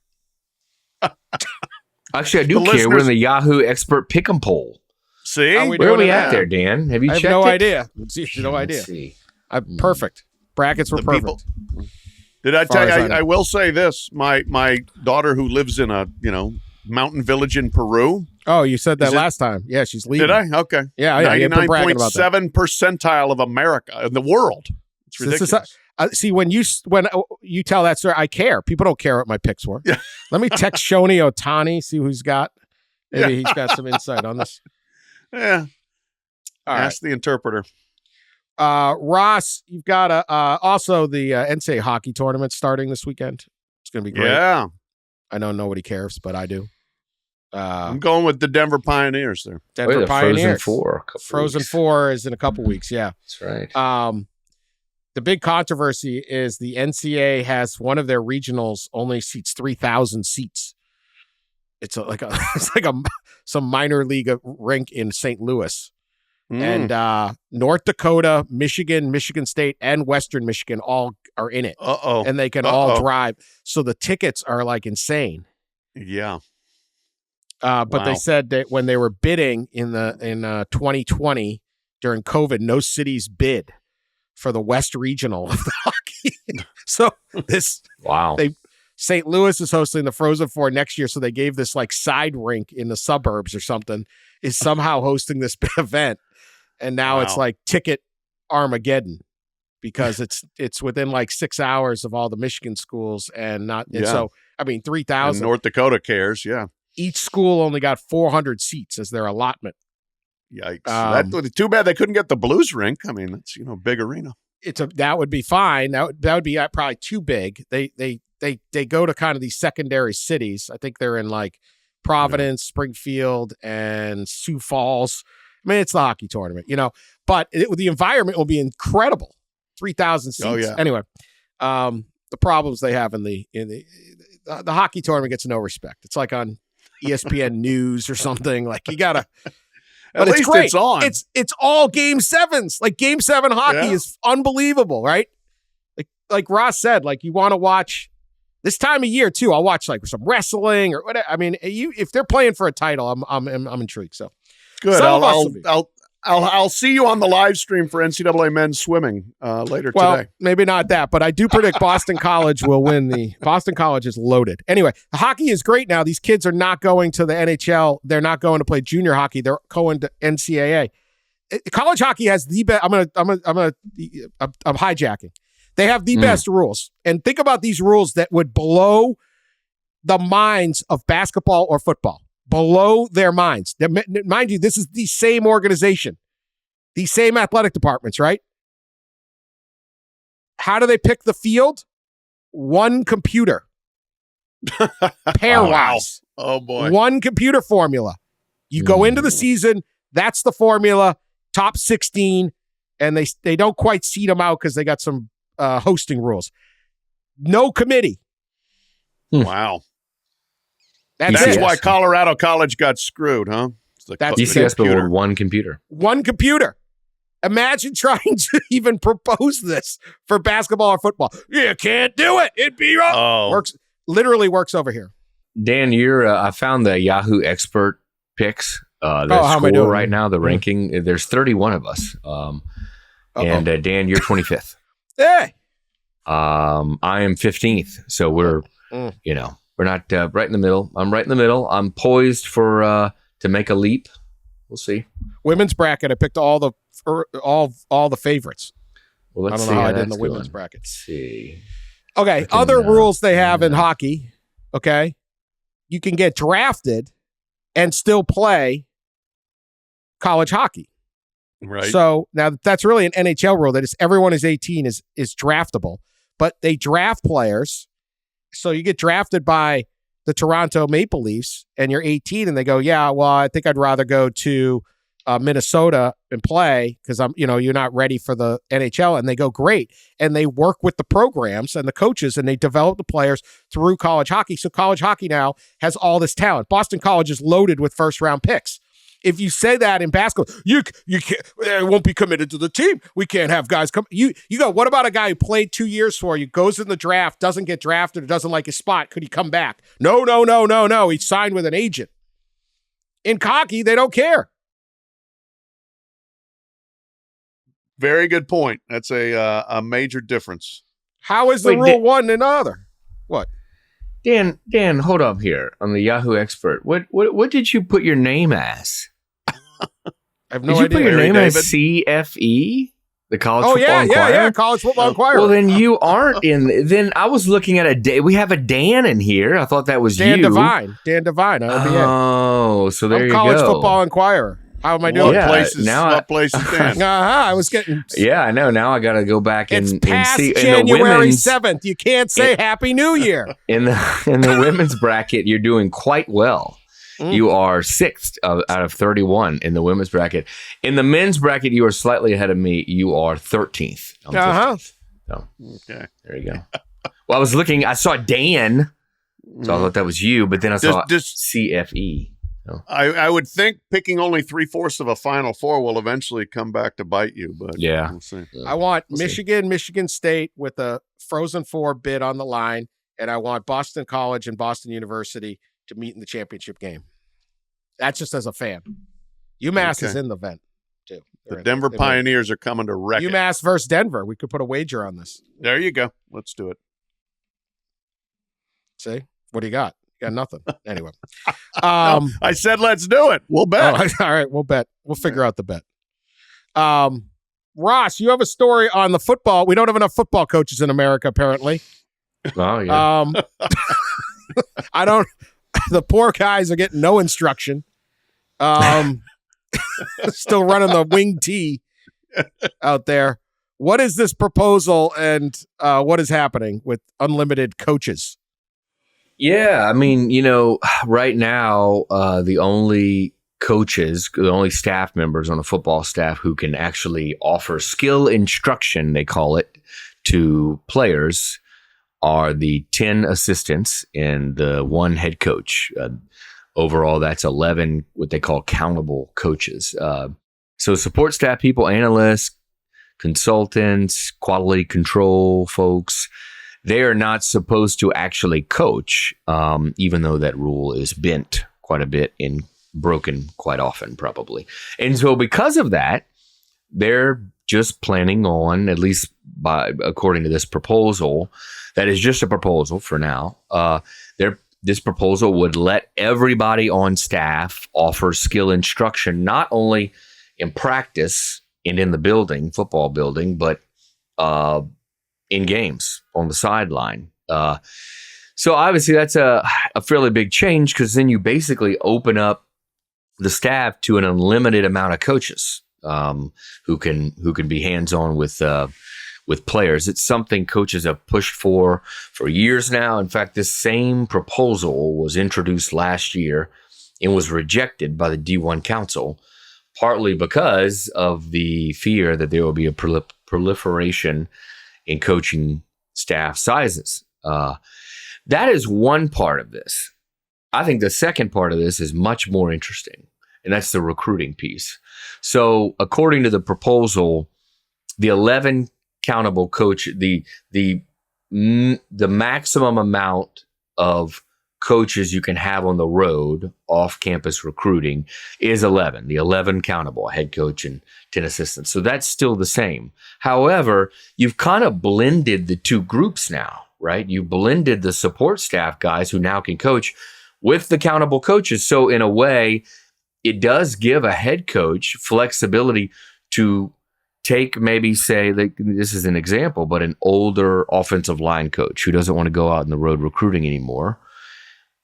Actually, I do care. We're in the Yahoo expert pick'em poll. See? Where are we at there, Dan? Have you checked it? I have no idea. No idea. Let's see. Perfect. Brackets were perfect. Did I tell you? I will say this. My daughter, who lives in a mountain village in Peru. Oh, you said that last time. Yeah, she's leaving. Did I? Okay. Yeah. 99.7 percentile of America in the world. It's ridiculous. See, when you tell that story, I care. People don't care what my picks were. Yeah. Let me text Shoni Otani, see who's got. Maybe he's got some insight on this. Yeah. Ask the interpreter. Ross, you've got also the NCAA hockey tournament starting this weekend. It's going to be great. Yeah. I know nobody cares, but I do. I'm going with the Denver Pioneers there. Denver Pioneers. Frozen Four is in a couple weeks. Yeah. That's right. The big controversy is the NCAA has one of their regionals only seats 3,000 seats. It's like some minor league rink in St. Louis. And North Dakota, Michigan, Michigan State, and Western Michigan all are in it. And they can all drive. So the tickets are like insane. Yeah. But they said that when they were bidding in 2020 during COVID, no cities bid for the West Regional of the hockey. So St. Louis is hosting the Frozen Four next year. So they gave this like side rink in the suburbs or something is somehow hosting this big event. And now it's like ticket Armageddon because it's within like 6 hours of all the Michigan schools and so, I mean, 3,000. North Dakota cares. Yeah. Each school only got 400 seats as their allotment. Yikes. Too bad they couldn't get the Blues rink. I mean, it's, big arena. That would be fine. That would be probably too big. They go to kind of these secondary cities. I think they're in like Providence, Springfield, and Sioux Falls. I mean, it's the hockey tournament, but the environment will be incredible. 3,000 seats. Oh, yeah. Anyway, the problems they have in the hockey tournament gets no respect. It's like on ESPN News or something. Like you gotta. At least great. it's on. It's all game sevens. Like game 7 hockey is unbelievable, right? Like Ross said, like you want to watch this time of year too. I'll watch like some wrestling or whatever. I mean, if they're playing for a title, I'm intrigued. So good. I'll see you on the live stream for NCAA men's swimming later today. Maybe not that, but I do predict Boston College will win. Boston College is loaded. Anyway, the hockey is great now. These kids are not going to the NHL. They're not going to play junior hockey. They're going to NCAA. College hockey has the best. I'm hijacking. They have the best rules. And think about these rules that would blow the minds of basketball or football. Below their minds. Mind you, this is the same organization, the same athletic departments, right? How do they pick the field? One computer. Pairwise. Oh, boy. One computer formula. You go into the season, that's the formula, top 16, and they don't quite seed them out because they got some hosting rules. No committee. Wow. That's why Colorado College got screwed, huh? DCS, but with one computer. One computer. Imagine trying to even propose this for basketball or football. You can't do it. It'd be wrong. Literally works over here. Dan, I found the Yahoo expert picks. The score right now, the ranking. There's 31 of us. And Dan, you're 25th. Hey. I am 15th. So we're, we're not right in the middle. I'm right in the middle. I'm poised to make a leap. We'll see. Women's bracket. I picked all the favorites. Well, I let's don't know see how I did in the that's women's going. bracket. Let's see. Okay, can, other rules they have in yeah. hockey, okay? You can get drafted and still play college hockey. Right. So now that's really an NHL rule that is everyone is 18 is draftable, but they draft players. So you get drafted by the Toronto Maple Leafs and you're 18 and they go, yeah, well, I think I'd rather go to Minnesota and play because you're not ready for the NHL. And they go, great. And they work with the programs and the coaches and they develop the players through college hockey. So college hockey now has all this talent. Boston College is loaded with first round picks. If you say that in basketball, you can't, it won't be committed to the team. We can't have guys come. You go, what about a guy who played 2 years for you, goes in the draft, doesn't get drafted, or doesn't like his spot? Could he come back? No. He signed with an agent. In hockey, they don't care. Very good point. That's a major difference. How is the rule one and other? What? Dan, hold up here on the Yahoo expert. What did you put your name as? I have no idea. Did you put your Larry name David? as CFE? The College Football Inquirer? Yeah, College Football Inquirer. Well, then you aren't in. Then I was looking at we have a Dan in here. I thought that was Dan you. Devine. Oh, so there I'm you College go. Football Inquirer. How am I doing? Yeah, What places Dan? I was getting. Yeah, I know. Now I got to go back It's and past see. January 7th. You can't say Happy New Year. In the women's bracket, you're doing quite well. You are 6th out of 31 in the women's bracket. In the men's bracket, you are slightly ahead of me. You are 13th. I'm 15th. So, Okay. there you go. Well, I was looking. I saw Dan, so I thought that was you. But then I saw CFE. So. I would think picking only 3/4 of a Final Four will eventually come back to bite you. But Yeah. we'll see. I want Michigan State with a Frozen Four bid on the line, and I want Boston College and Boston University to meet in the championship game. That's just as a fan. UMass is in the event, too. The Denver Pioneers are coming to wreck it. UMass versus Denver. We could put a wager on this. There you go. Let's do it. See? What do you got? You got nothing. Anyway. No, I said let's do it. We'll bet. All right, we'll bet. We'll figure out the bet. Ross, you have a story on the football. We don't have enough football coaches in America, apparently. Oh, yeah. I don't. The poor guys are getting no instruction. Still running the wing T out there. What is this proposal and what is happening with unlimited coaches? Yeah, I mean, right now, the only coaches, the only staff members on a football staff who can actually offer skill instruction, they call it, to players are the 10 assistants and the one head coach. Overall, that's 11 what they call countable coaches. So support staff people, analysts, consultants, quality control folks, they are not supposed to actually coach, even though that rule is bent quite a bit and broken quite often, probably. And so because of that, they're just planning on, at least according to this proposal, that is just a proposal for now. This proposal would let everybody on staff offer skill instruction, not only in practice and in the building, football building, but in games on the sideline. So obviously that's a fairly big change because then you basically open up the staff to an unlimited amount of coaches who can be hands-on with players. It's something coaches have pushed for years now. In fact, this same proposal was introduced last year and was rejected by the D1 Council, partly because of the fear that there will be a proliferation in coaching staff sizes. That is one part of this. I think the second part of this is much more interesting, and that's the recruiting piece. So according to the proposal, the 11 countable coach, the maximum amount of coaches you can have on the road off-campus recruiting is 11. The 11 countable, a head coach and 10 assistants. So that's still the same. However, you've kind of blended the two groups now, right? You blended the support staff guys who now can coach with the countable coaches. So in a way, it does give a head coach flexibility to take maybe say that this is an example, but an older offensive line coach who doesn't want to go out on the road recruiting anymore,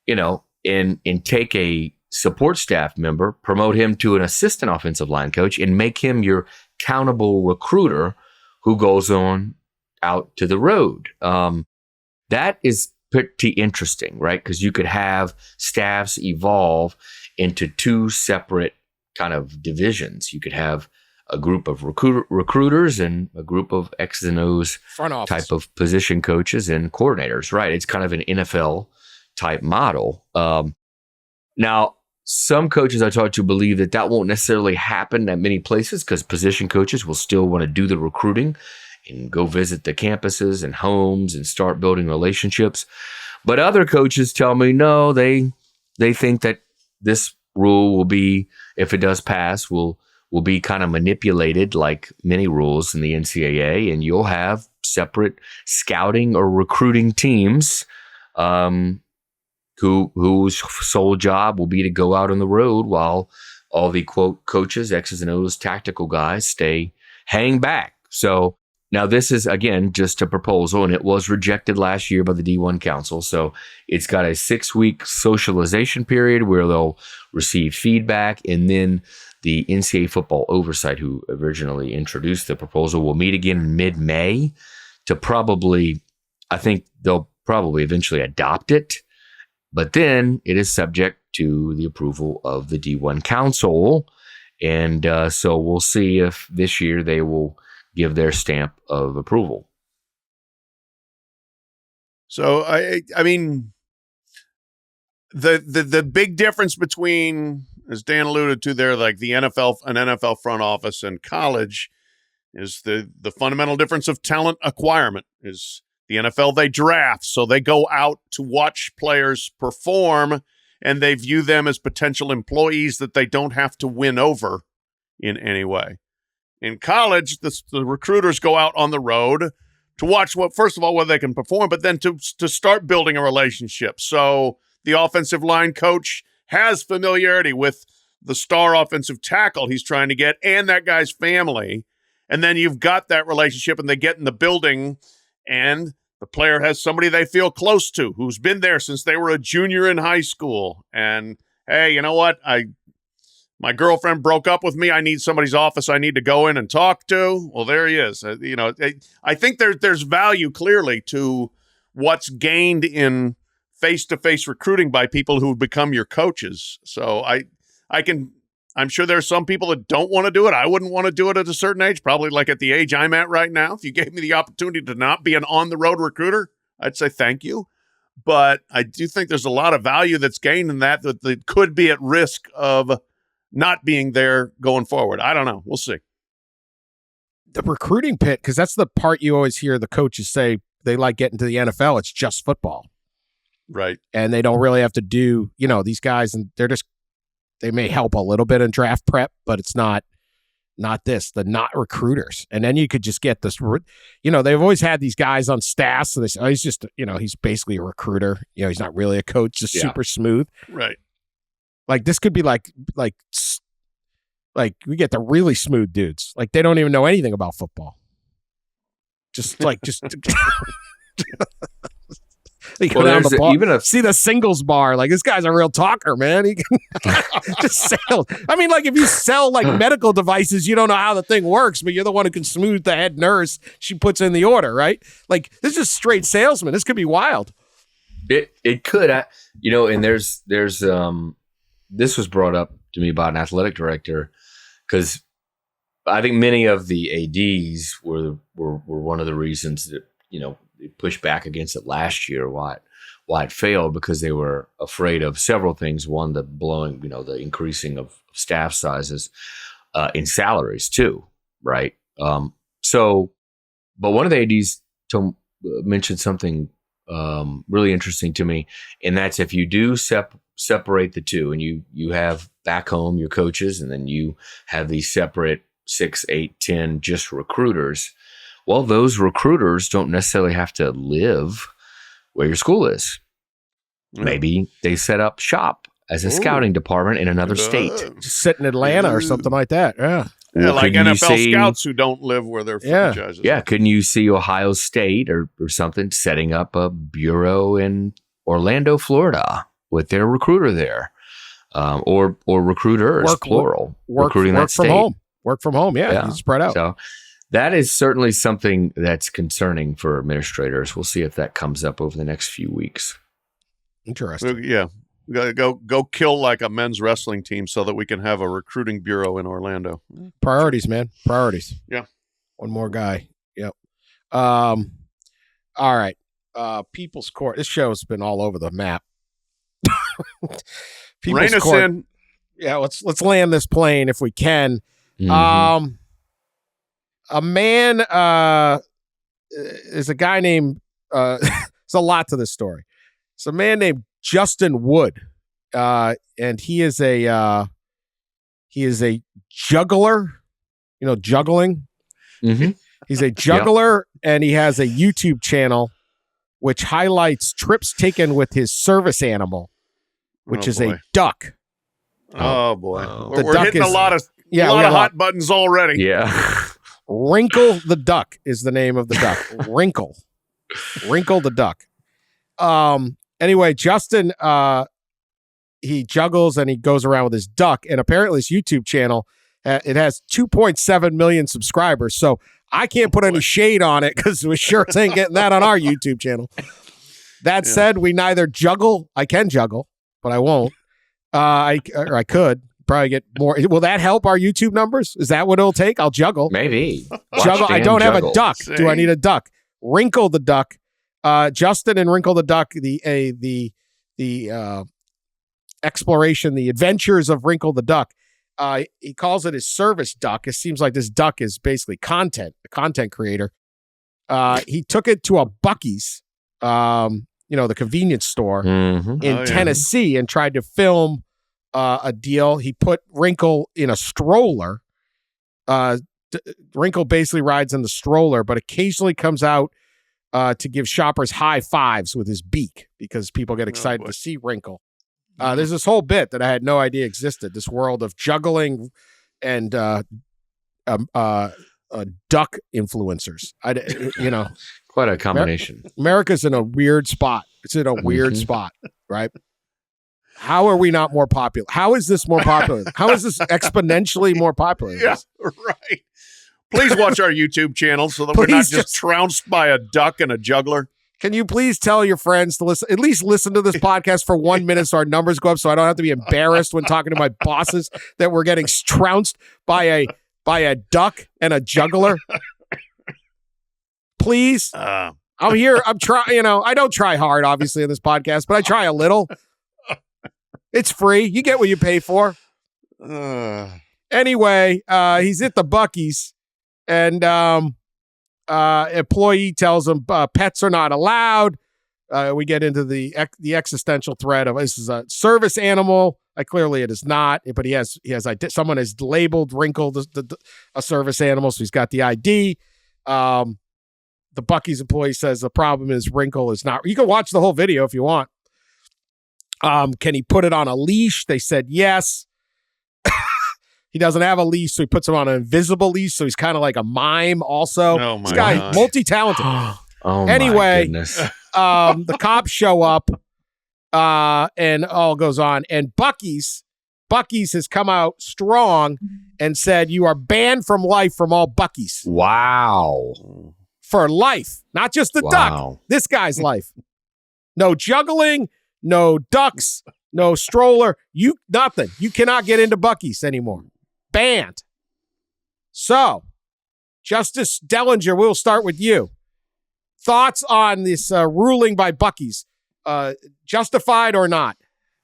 and take a support staff member, promote him to an assistant offensive line coach, and make him your accountable recruiter who goes on out to the road. That is pretty interesting, right? Because you could have staffs evolve into two separate kind of divisions. You could have a group of recruiters and a group of X's and O's front office type of position coaches and coordinators, right? It's kind of an NFL type model. Now, some coaches I talk to believe that won't necessarily happen at many places because position coaches will still want to do the recruiting and go visit the campuses and homes and start building relationships. But other coaches tell me, no, they think that this rule will be, if it does pass, will be kind of manipulated like many rules in the NCAA, and you'll have separate scouting or recruiting teams whose sole job will be to go out on the road while all the, quote, coaches, X's and O's, tactical guys hang back. So now this is, again, just a proposal, and it was rejected last year by the D1 Council. So it's got a 6-week socialization period where they'll receive feedback, and then the NCAA football oversight, who originally introduced the proposal, will meet again in mid-May to I think they'll probably eventually adopt it. But then it is subject to the approval of the D1 Council. And so we'll see if this year they will give their stamp of approval. So, I mean, the big difference between, as Dan alluded to there, like an NFL front office and college, is the fundamental difference of talent acquirement. Is the NFL, they draft, so they go out to watch players perform, and they view them as potential employees that they don't have to win over in any way. In college, the recruiters go out on the road to watch first of all, whether they can perform, but then to start building a relationship. So the offensive line coach has familiarity with the star offensive tackle he's trying to get and that guy's family. And then you've got that relationship, and they get in the building, and the player has somebody they feel close to who's been there since they were a junior in high school. And, hey, you know what? My girlfriend broke up with me. I need somebody's office I need to go in and talk to. Well, there he is. I think there's value clearly to what's gained in face-to-face recruiting by people who become your coaches. So I'm sure there's some people that don't want to do it. I wouldn't want to do it at a certain age, probably like at the age I'm at right now. If you gave me the opportunity to not be an on-the-road recruiter, I'd say thank you. But I do think there's a lot of value that's gained in that could be at risk of not being there going forward. I don't know. We'll see. The recruiting pit, because that's the part you always hear the coaches say they like getting to the NFL. It's just football. Right. And they don't really have to do, these guys, and they may help a little bit in draft prep, but it's not they're not recruiters. And then you could just get this, they've always had these guys on staff. So they say, he's just, he's basically a recruiter. He's not really a coach, just super smooth. Right. Like this could be like we get the really smooth dudes. Like they don't even know anything about football. Just they go down the bar, see the singles bar. Like this guy's a real talker, man. He can just sell. I mean, like if you sell like medical devices, you don't know how the thing works, but you're the one who can smooth the head nurse. She puts in the order, right? Like this is straight salesman. This could be wild. It could, and there's this was brought up to me by an athletic director because I think many of the ADs were one of the reasons that they pushed back against it last year. Why it failed, because they were afraid of several things. One, the increasing of staff sizes, in salaries too, right? But one of the ADs mentioned something really interesting to me, and that's if you do separate the two, and you have back home your coaches, and then you have these separate 6, 8, 10 just recruiters. Well, those recruiters don't necessarily have to live where your school is. Maybe they set up shop as a scouting department in another state. Just sit in Atlanta or something like that. Yeah. Yeah, like couldn't you NFL see- scouts who don't live where their franchises Yeah, are. couldn't you see Ohio State or something setting up a bureau in Orlando, Florida, with their recruiter there, or recruiters, plural, recruiting that from state. home. Work from home. Yeah, you spread out. So that is certainly something that's concerning for administrators. We'll see if that comes up over the next few weeks. We Interesting. gotta go kill like a men's wrestling team so that we can have a recruiting bureau in Orlando. Priorities, man. Priorities. Yeah. One more guy. Yep. All right. People's Court. This show's been all over the map. Rein us in. Yeah, let's land this plane if we can. Mhm. A man is a guy named there's a lot to this story. It's a man named Justin Wood. And he is a juggler, juggling. Mhm. He's a juggler and he has a YouTube channel which highlights trips taken with his service animal, which is a duck. Oh boy. Wow. The We're duck hitting is- a lot of Yeah, a we lot got of a lot. hot buttons already. Yeah. Wrinkle the Duck is the name of the duck. Wrinkle the duck. Anyway, Justin, he juggles and he goes around with his duck, and apparently his YouTube channel, it has 2.7 million subscribers. So I can't put any shade on it because we sure ain't getting that on our YouTube channel. That said, we neither juggle. I can juggle, but I won't. I could probably get more. Will that help our YouTube numbers? Is that what it'll take? I'll juggle. Maybe. Watch Juggle. I Dan don't have a juggle. duck. See? Do I need a duck? Wrinkle the Duck. Justin and Wrinkle the Duck. The exploration, the adventures of Wrinkle the Duck. He calls it his service duck. It seems like this duck is basically a content creator. He took it to a Buc-ee's, the convenience store Mhm. in Oh, yeah. Tennessee and tried to film a deal. He put Wrinkle in a stroller. Wrinkle basically rides in the stroller, but occasionally comes out to give shoppers high fives with his beak because people get excited boy. to see Wrinkle. There's this whole bit that I had no idea existed. This world of juggling and duck influencers. Quite a combination. America's in a weird spot. It's in a weird spot, right? How are we not more popular? How is this more popular? How is this exponentially more popular? Yeah, right. Please watch our YouTube channel so that we're not Please just trounced by a duck and a juggler. Can you please tell your friends to listen, at least listen to this podcast for 1 minute so our numbers go up so I don't have to be embarrassed when talking to my bosses that we're getting trounced by a duck and a juggler? Please. I'm here. I'm trying, I don't try hard, obviously, in this podcast, but I try a little. It's free. You get what you pay for. Anyway, he's at the Buc-ee's and employee tells him pets are not allowed. We get into the existential threat of this is a service animal. Clearly it is not, but he has someone has labeled Wrinkle a service animal, so he's got the ID. The Buc-ee's employee says the problem is Wrinkle is not. You can watch the whole video if you want. Can he put it on a leash? They said yes. He doesn't have a leash, so he puts him on an invisible leash, so he's kind of like a mime also. Oh, my this guy, gosh. multi-talented. Oh, Anyway, my goodness. The cops show up, and all goes on. And Buc-ee's has come out strong and said, you are banned from life from all Buc-ee's. Wow. For life. Not just the duck. Wow. This guy's life. No juggling, no ducks, no stroller. Nothing. You cannot get into Buc-ee's anymore. Banned. So, Justice Dellenger, we'll start with you. Thoughts on this ruling by Buc-ee's? Justified or not?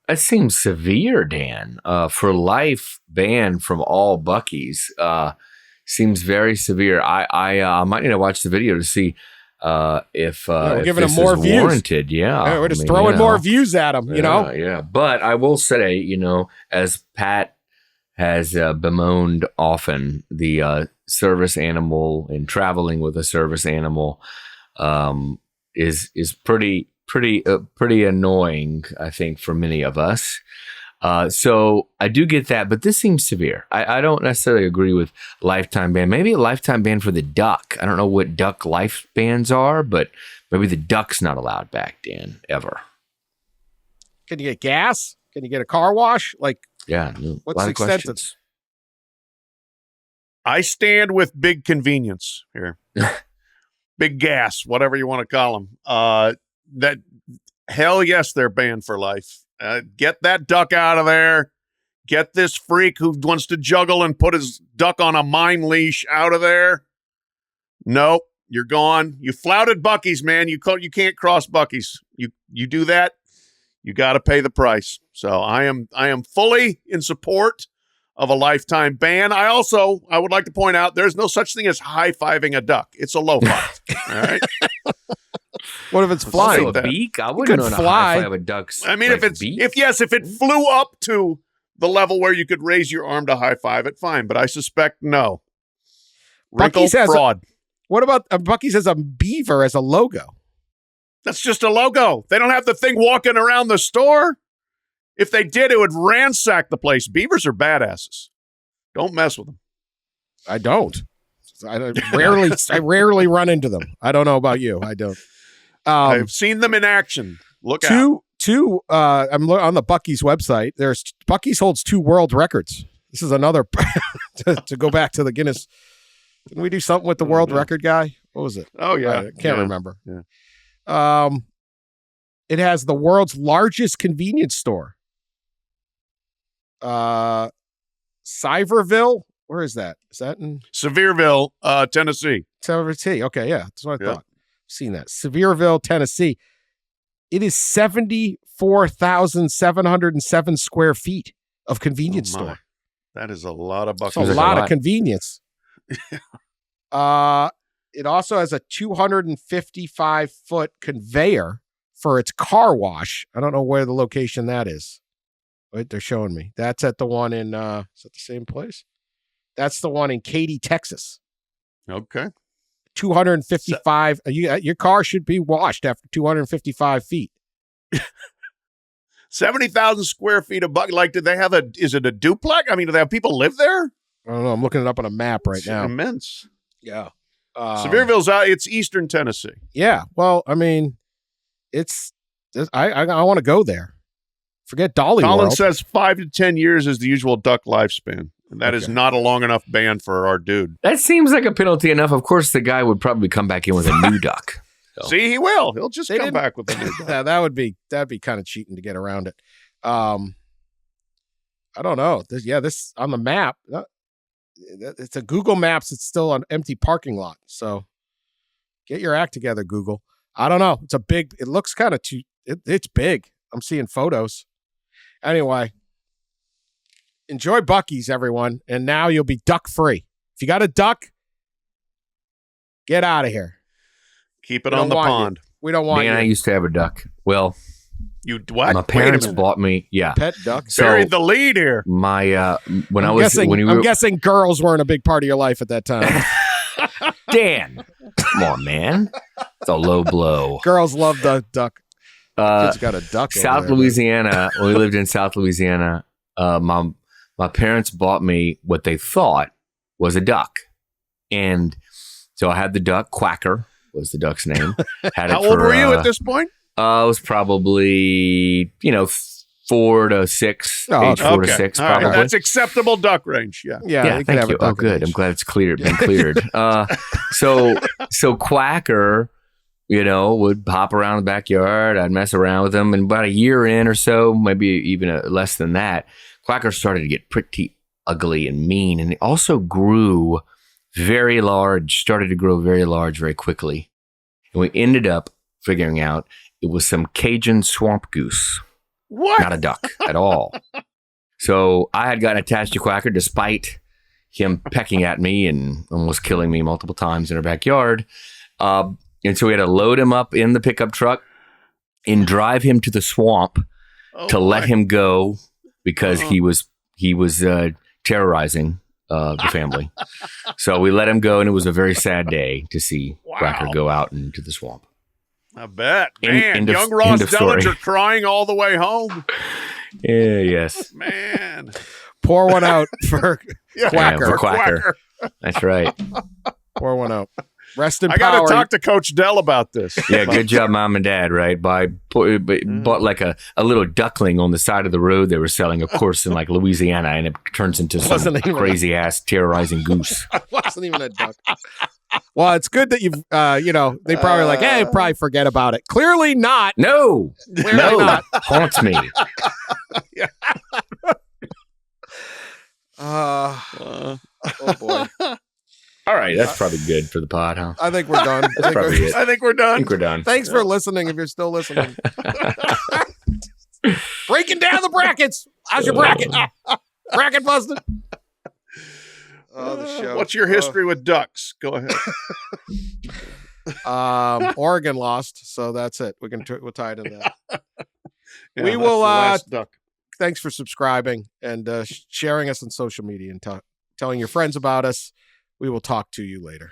That seems severe, Dan. For life ban from all Buc-ee's seems very severe. I might need to watch the video to see if we're giving this him more is views. warranted. Yeah, We're just throwing more views at him, Yeah. But I will say, as Pat has bemoaned often, the service animal and traveling with a service animal is pretty annoying, I think, for many of us. So I do get that, but this seems severe. I don't necessarily agree with lifetime ban. Maybe a lifetime ban for the duck. I don't know what duck life bans are, but maybe the duck's not allowed back, Dan, ever. Can you get gas? Can you get a car wash? Like, yeah, what's the extent of? I stand with big convenience here. Big gas, whatever you want to call them. That hell yes, they're banned for life. Get that duck out of there. Get this freak who wants to juggle and put his duck on a mime leash out of there. Nope, you're gone. You flouted Buc-ee's, man. You can't cross Buc-ee's. You do that, you got to pay the price. So I am fully in support of a lifetime ban. I would like to point out there's no such thing as high-fiving a duck. It's a low five. All right. What if it's flying? Also a beak? I wouldn't know how to high five a duck's. I mean, beak. if it flew up to the level where you could raise your arm to high five it, fine. But I suspect no. Wrinkled fraud. What about Buc-ee's has a beaver as a logo? That's just a logo. They don't have the thing walking around the store. If they did, it would ransack the place. Beavers are badasses. Don't mess with them. I don't. I rarely run into them. I don't know about you. I don't. I've seen them in action. Look out. I'm on the Buc-ee's website. Buc-ee's holds 2 world records. This is another to go back to the Guinness. Didn't we do something with the world record guy? What was it? Oh yeah, I can't remember. Yeah. It has the world's largest convenience store. Siverville. Where is that? Is that in Sevierville, Tennessee? Tennessee. Okay, yeah, that's what I thought. Seen that. Sevierville, Tennessee. It is 74,707 square feet of convenience store. That is a lot of bucks. That's a lot of convenience. It also has a 255-foot conveyor for its car wash. I don't know where the location that is. Wait, they're showing me. That's at the one in, is that the same place? That's the one in Katy, Texas. Okay. 255. Your car should be washed after 255 feet. 70,000 square feet of like, did they have is it a duplex? I mean, do they have people live there? I don't know. I'm looking it up on a map right now. Immense. Yeah. Sevierville's out. It's Eastern Tennessee. Yeah. Well, I mean, I want to go there. Forget Dolly Colin World. says 5 to 10 years is the usual duck lifespan. And that is not a long enough ban for our dude. That seems like a penalty enough. Of course, the guy would probably come back in with a new duck. So. See, he will. He'll just come back with a new duck. That'd be kind of cheating to get around it. I don't know. This on the map. It's a Google Maps. It's still an empty parking lot. So get your act together, Google. I don't know. It looks kind of it's big. I'm seeing photos. Anyway, enjoy Buc-ee's, everyone. And now you'll be duck free. If you got a duck, get out of here. Keep it on the pond. We don't want you. I used to have a duck. Well, you what? My parents bought me, pet duck. So buried the lead here. My I'm guessing girls weren't a big part of your life at that time. Dan, come on, man. It's a low blow. Girls love the duck. Kids got a duck. South Louisiana. When we lived in South Louisiana, my parents bought me what they thought was a duck, and so I had the duck. Quacker was the duck's name. How old were you at this point? I was probably 4 to 6, age 4 to 6, probably. Right. That's acceptable duck range. Yeah. Thank you. Oh, good. I'm glad it's been cleared. So Quacker, would hop around the backyard. I'd mess around with him. And about a year in or so, maybe even less than that, Quacker started to get pretty ugly and mean. And it also grew very large, started to grow very large very quickly. And we ended up figuring out it was some Cajun swamp goose. What? Not a duck at all. So I had gotten attached to Quacker despite him pecking at me and almost killing me multiple times in our backyard. And so we had to load him up in the pickup truck and drive him to the swamp to let him go because he was terrorizing the family. So we let him go, and it was a very sad day to see Quacker go out into the swamp. I bet. Man, young Ross Dellenger crying all the way home. Yeah, yes. Man. Pour one out for Quacker. Yeah, for Quacker. That's right. Pour one out. Rest in I power. got to talk to Coach Dell about this. Yeah, good job, Mom and Dad, right? Bought like a little duckling on the side of the road they were selling, of course, in like Louisiana, and it turns into some crazy ass terrorizing goose. It wasn't even a duck. Well, it's good that you've, they probably like, hey, probably forget about it. Clearly not. No. Clearly not. Haunts me. Oh, boy. All right, that's probably good for the pod, huh? I think we're done. That's probably it. I think we're done. I think we're done. Thanks for listening if you're still listening. Breaking down the brackets. How's your bracket? Bracket busted. Oh, the show. What's your history with ducks? Go ahead. Oregon lost, so that's it. We'll tie it in that. Yeah, We that's will, the last duck. Thanks for subscribing and sharing us on social media and telling your friends about us. We will talk to you later.